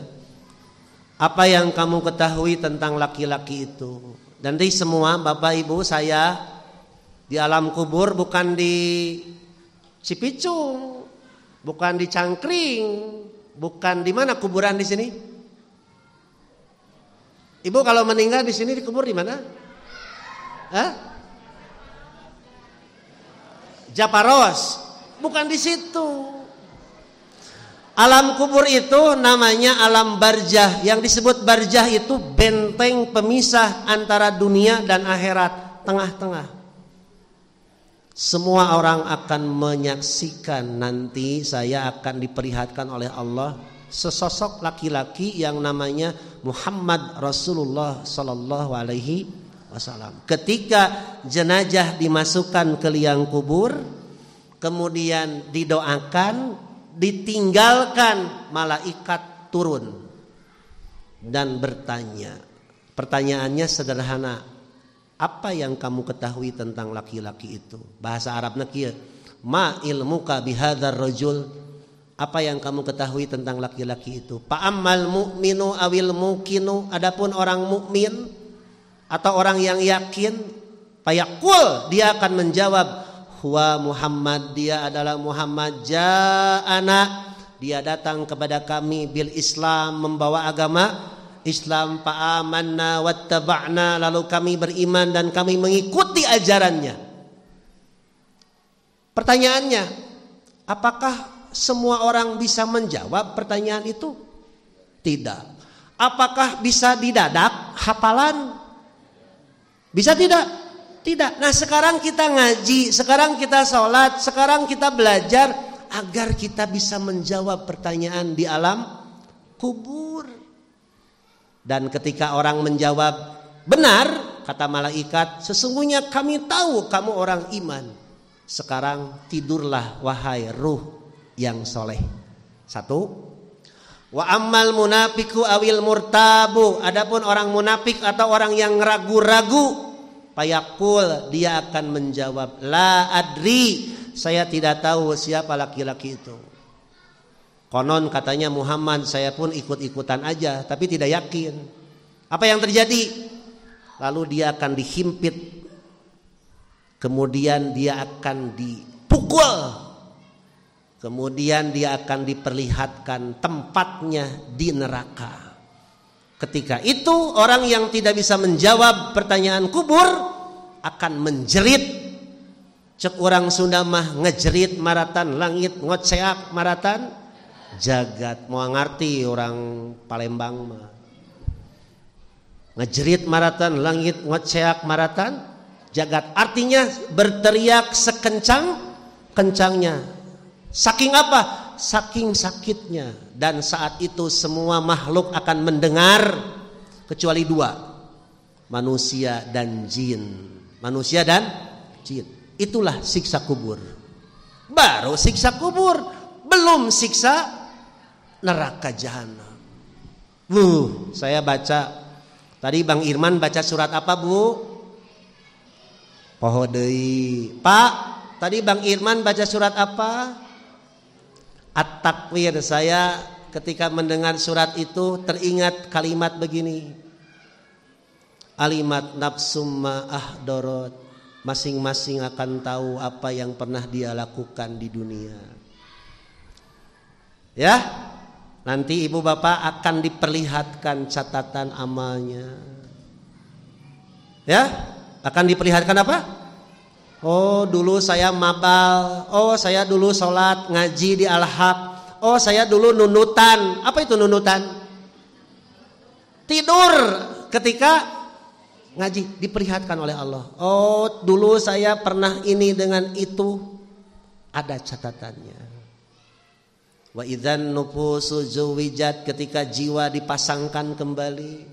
Apa yang kamu ketahui tentang laki-laki itu? Nanti semua Bapak Ibu saya di alam kubur, bukan di Cipicung, bukan di Cangkring, bukan di mana kuburan di sini? Ibu kalau meninggal di sini dikubur di mana? Japaros, bukan di situ. Alam kubur itu namanya alam barzah. Yang disebut barzah itu benteng pemisah antara dunia dan akhirat, tengah-tengah. Semua orang akan menyaksikan nanti saya akan diperlihatkan oleh Allah sesosok laki-laki yang namanya Muhammad Rasulullah sallallahu alaihi wasallam. Ketika jenazah dimasukkan ke liang kubur, kemudian didoakan, ditinggalkan, malaikat turun dan bertanya. Pertanyaannya sederhana. Apa yang kamu ketahui tentang laki-laki itu? Bahasa Arabnya kieu. Ma ilmuka bihadzal rajul? Apa yang kamu ketahui tentang laki-laki itu? Fa'ammal mu'minu awil muqinu, adapun orang mukmin atau orang yang yakin, fayaqul, dia akan menjawab, huwa Muhammad, dia adalah Muhammad, ja'ana, dia datang kepada kami bil Islam, membawa agama Islam, fa'amanna wattaba'na, lalu kami beriman dan kami mengikuti ajarannya. Pertanyaannya, apakah semua orang bisa menjawab pertanyaan itu? Tidak. Apakah bisa didadak hafalan? Bisa tidak? Tidak. Nah sekarang kita ngaji, sekarang kita sholat, sekarang kita belajar agar kita bisa menjawab pertanyaan di alam kubur. Dan ketika orang menjawab benar, kata malaikat, sesungguhnya kami tahu kamu orang iman. Sekarang tidurlah wahai ruh yang soleh. 1. Wa ammal munafiqu awil murtabu, adapun orang munafik atau orang yang ragu-ragu, payakul, dia akan menjawab, la adri, saya tidak tahu siapa laki-laki itu. Konon katanya Muhammad, saya pun ikut-ikutan aja, tapi tidak yakin. Apa yang terjadi? Lalu dia akan dihimpit, kemudian dia akan dipukul, kemudian dia akan diperlihatkan tempatnya di neraka. Ketika itu orang yang tidak bisa menjawab pertanyaan kubur akan menjerit. Cek orang Sunda mah ngejerit maratan langit, ngoceak maratan jagat. Mau ngerti orang Palembang mah. Ngejerit maratan langit, ngoceak maratan jagat. Artinya berteriak sekencang-kencangnya. Saking apa? Saking sakitnya. Dan saat itu semua makhluk akan mendengar kecuali 2, manusia dan jin. Manusia dan jin. Itulah siksa kubur. Baru siksa kubur, belum siksa neraka jahanam. Saya baca Tadi Bang Irman baca surat apa, Bu? Poho deui. Pak, tadi Bang Irman baca surat apa? At-Takwir. Saya ketika mendengar surat itu teringat kalimat begini. Alimat nafsum ma ahdorot. Masing-masing akan tahu apa yang pernah dia lakukan di dunia. Ya, nanti ibu bapak akan diperlihatkan catatan amalnya. Ya, akan diperlihatkan apa? Oh, dulu saya mabal. Oh, saya dulu sholat ngaji di Al-Haq. Oh, saya dulu nunutan. Apa itu nunutan? Tidur ketika ngaji, diperlihatkan oleh Allah. Oh, dulu saya pernah ini dengan itu, ada catatannya. Wa idzan nufusu zuwijat, ketika jiwa dipasangkan kembali.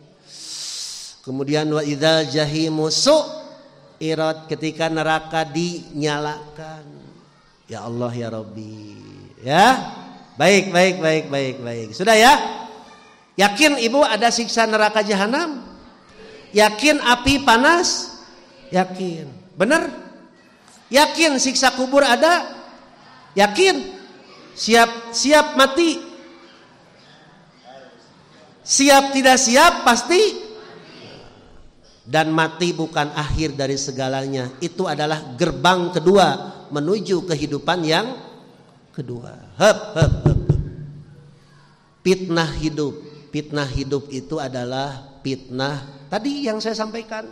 Kemudian wa idzal jahimu su'irat, ketika neraka dinyalakan. Ya Allah ya Rabbi. Ya. Baik. Sudah ya? Yakin ibu ada siksa neraka jahanam? Yakin api panas? Yakin. Benar? Yakin siksa kubur ada? Yakin? Siap mati? Siap tidak siap pasti? Dan mati bukan akhir dari segalanya. Itu adalah gerbang kedua menuju kehidupan yang kedua. Fitnah hidup. Fitnah hidup itu adalah fitnah tadi yang saya sampaikan.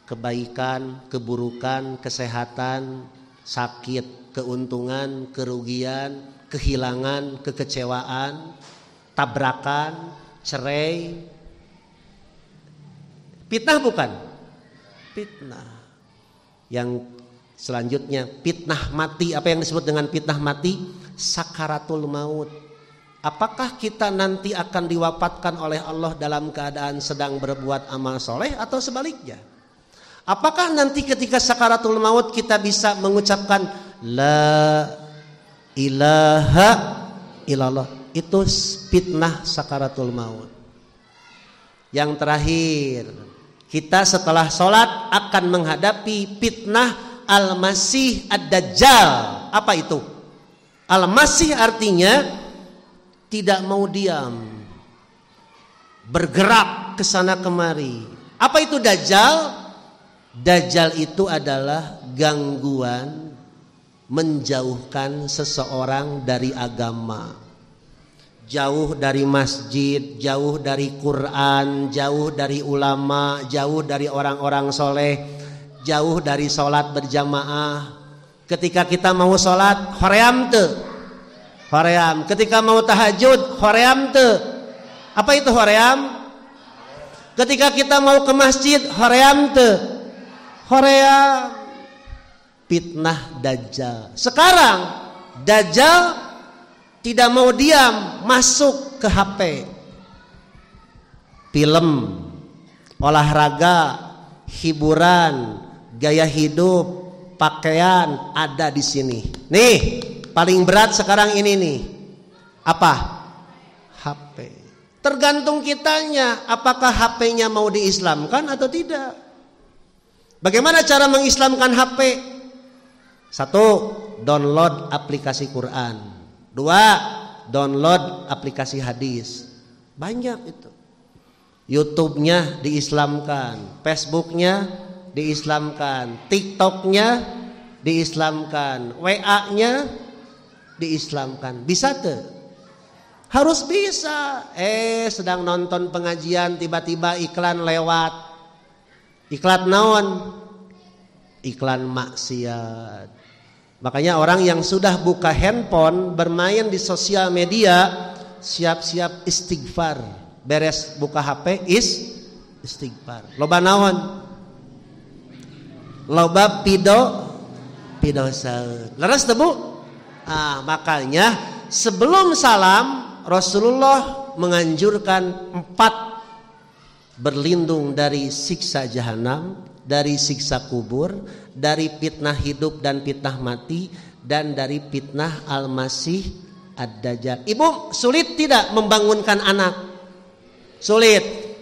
Kebaikan, keburukan, kesehatan, sakit, keuntungan, kerugian, kehilangan, kekecewaan, tabrakan, cerai. Fitnah bukan? Fitnah. Yang selanjutnya fitnah mati. Apa yang disebut dengan fitnah mati? Sakaratul maut. Apakah kita nanti akan diwafatkan oleh Allah dalam keadaan sedang berbuat amal soleh atau sebaliknya? Apakah nanti ketika sakaratul maut kita bisa mengucapkan la ilaha illallah? Itu fitnah sakaratul maut. Yang terakhir, kita setelah sholat akan menghadapi fitnah al-masih ad-dajjal. Apa itu? Al-masih artinya tidak mau diam, bergerak ke sana kemari. Apa itu dajjal? Dajjal itu adalah gangguan menjauhkan seseorang dari agama. Jauh dari masjid, jauh dari Quran, jauh dari ulama, jauh dari orang-orang soleh, jauh dari sholat berjamaah. Ketika kita mau sholat, hoream teu. Hoream. Ketika mau tahajud, hoream teu. Apa itu hoream? Ketika kita mau ke masjid, hoream teu. Hoream. Fitnah dajjal. Sekarang dajjal tidak mau diam, masuk ke HP. Film, olahraga, hiburan, gaya hidup, pakaian ada di sini. Nih, paling berat sekarang ini nih. Apa? HP. Tergantung kitanya, apakah HP-nya mau diislamkan atau tidak. Bagaimana cara mengislamkan HP? 1. Download aplikasi Quran. 2. Download aplikasi hadis. Banyak itu. YouTube-nya diislamkan, Facebook-nya diislamkan, TikTok-nya diislamkan, WA-nya diislamkan. Bisa tuh? Harus bisa. Sedang nonton pengajian tiba-tiba iklan lewat. Iklan naon? Iklan maksiat. Makanya orang yang sudah buka handphone, bermain di sosial media, siap-siap istighfar. Beres buka HP istighfar. Loba naon? Loba pido saud. Leres teu Bu? Makanya sebelum salam Rasulullah menganjurkan 4 berlindung dari siksa jahanam, dari siksa kubur, dari fitnah hidup dan fitnah mati, dan dari fitnah al-masih ad-dajjal. Ibu, sulit tidak membangunkan anak? Sulit.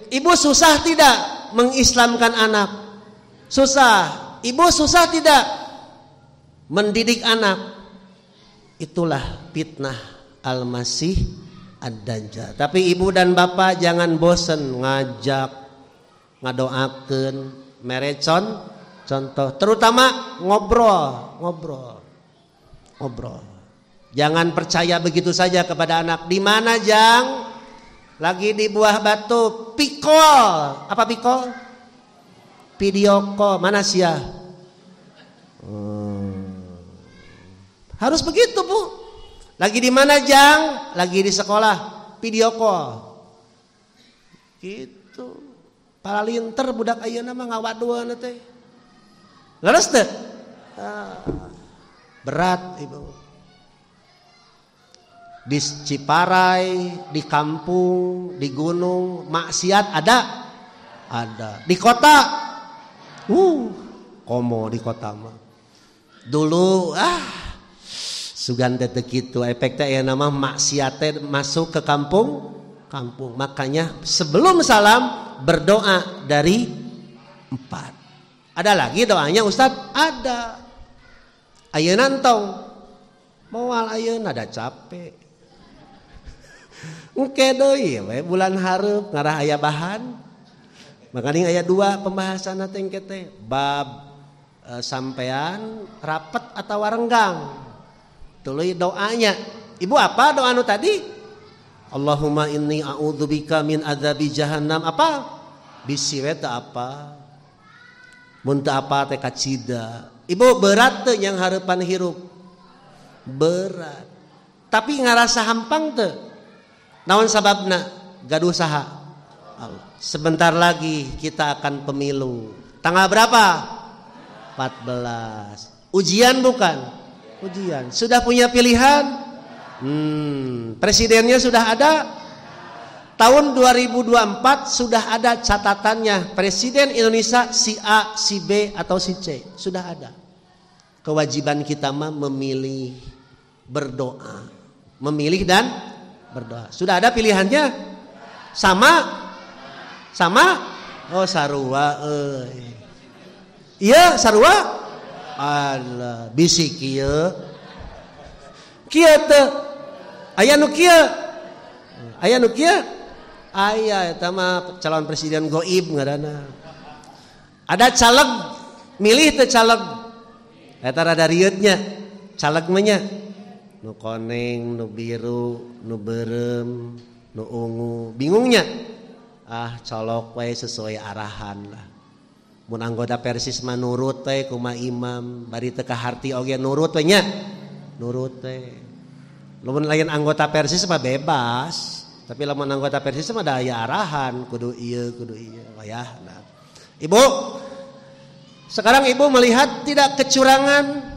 Ibu susah tidak mengislamkan anak? Susah. Ibu susah tidak mendidik anak? Itulah fitnah Al-Masih Ad-Dajjal. Tapi ibu dan bapak jangan bosen ngajak, ngadoakeun, merecon, contoh, terutama ngobrol. Jangan percaya begitu saja kepada anak. Di mana Jang? Lagi di Buah Batu. Pikol. Apa pikol? Video call. Mana sia? Harus begitu, Bu. Lagi di mana Jang? Lagi di sekolah. Video call. Gitu. Paralinter budak ayeuna mah ngawaduan teh. Leres teh? Berat, Ibu. Di Ciparai, di kampung, di gunung, maksiat ada? Ada. Di kota? Komo di kota mah. Dulu sugan teh kitu efek teh ya nama maksiat teh masuk ke kampung. Makanya sebelum salam berdoa dari 4. Ada lagi doanya Ustadz? Ada. Ayeuna entong. Moal ayeuna ada capek. Engke deui we bulan hareup ngarah aya bahan. Makanya aya 2 pembahasan teh engke teh. Bab sampean rapet atau renggang. Tuluy doanya. Ibu apa doa anu tadi? Allahumma inni a'udzubika min adzabi jahannam. Apa? Bisi we teh apa? Mun teu apa teh kacida. Ibu berat teh yang hareupan hirup. Berat. Tapi ngarasa hampang teu. Naon sababna? Gaduh saha? Allah. Sebentar lagi kita akan pemilu. Tanggal berapa? 14. Ujian bukan? Ujian. Sudah punya pilihan? Presidennya sudah ada. Tahun 2024 sudah ada catatannya. Presiden Indonesia si A, si B atau si C. Sudah ada. Kewajiban kita mah memilih, berdoa. Memilih dan berdoa. Sudah ada pilihannya? Sama? Oh sarua euy. Iya sarua? Allah, bisi kieu. Kieu teu. Aya nu kieu. Aya eta mah calon presiden goib ngaranna. Ada caleg milih teu caleg. Eta rada rieutnya. Caleg mah nya nu koneng, nu biru, nu beureum, nu ungu. Bingungnya. Colok we sesuai arahan lah. Mun anggota Persis mah nurut teh kumaha imam, bari teu kaharti oge nurut we nya. Nurut teh. Lamun lain anggota Persis mah bebas, tapi lamun anggota Persis mah da aya arahan, kudu ieu wayahna. Ibu, sekarang Ibu melihat tidak kecurangan?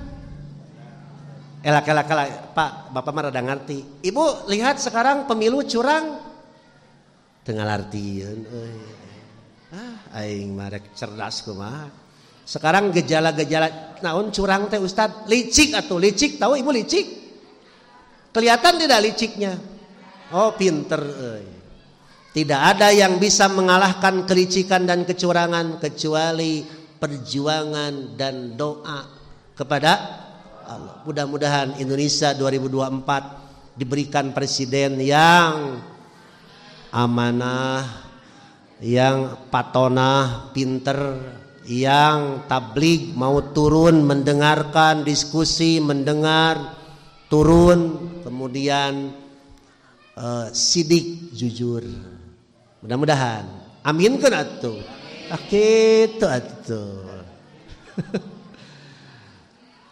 Elak, Pak, Bapak mah rada ngarti. Ibu lihat sekarang pemilu curang? Teu ngalartieun euy. Aing marek cerdas kumaha. Sekarang gejala-gejala naon curang teh Ustad? Licik atuh, licik tahu Ibu licik? Kelihatan tidak liciknya? Oh, pinter euy. Tidak ada yang bisa mengalahkan kelicikan dan kecurangan kecuali perjuangan dan doa kepada Allah. Mudah-mudahan Indonesia 2024 diberikan presiden yang amanah, yang patonah, pinter, yang tabligh mau turun mendengarkan diskusi, mendengar, turun, kemudian sidik, jujur. Mudah-mudahan. Amin kan atuh. Kitu atuh.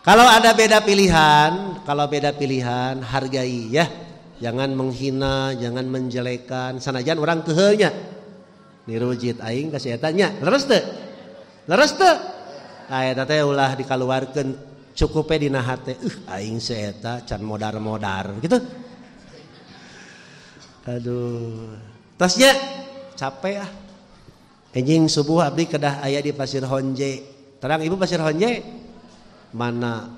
Kalau beda pilihan, hargai ya. Jangan menghina, jangan menjelekan. Sanajan orang keheunya. Nirujit aing ka si eta nya. Leres teu? Eta teh ulah dikaluarkeun cukup dina hate. Aing si eta can modar-modar gitu. Aduh. Tasnya capek ah. Enjing subuh abdi kedah aya di Pasir Honje. Terang Ibu Pasir Honje? Mana?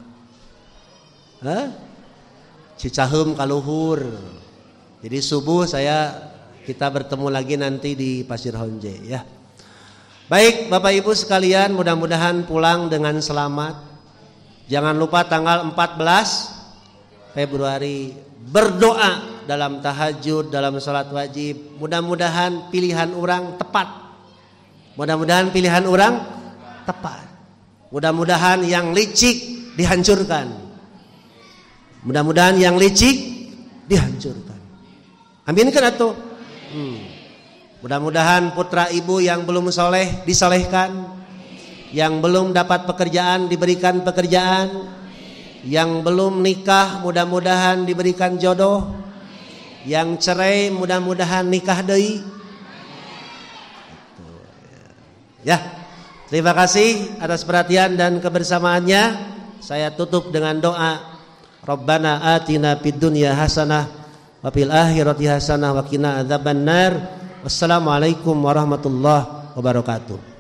Cicaheum ka luhur. Jadi subuh saya Kita bertemu lagi nanti di Pasir Honje ya. Baik Bapak Ibu sekalian, mudah-mudahan pulang dengan selamat. Jangan lupa tanggal 14 Februari berdoa dalam tahajud, dalam salat wajib. Mudah-mudahan pilihan orang tepat. Mudah-mudahan pilihan orang tepat. Mudah-mudahan yang licik dihancurkan. Mudah-mudahan yang licik dihancurkan. Amin kan atuh? Mudah-mudahan putra ibu yang belum soleh disolehkan. Yang belum dapat pekerjaan diberikan pekerjaan. Yang belum nikah mudah-mudahan diberikan jodoh. Yang cerai mudah-mudahan nikah deui. Ya, terima kasih atas perhatian dan kebersamaannya. Saya tutup dengan doa. Rabbana atina fid dunya hasanah wa fil akhirati hasanah wa qina adzabannar. Wassalamualaikum warahmatullahi wabarakatuh.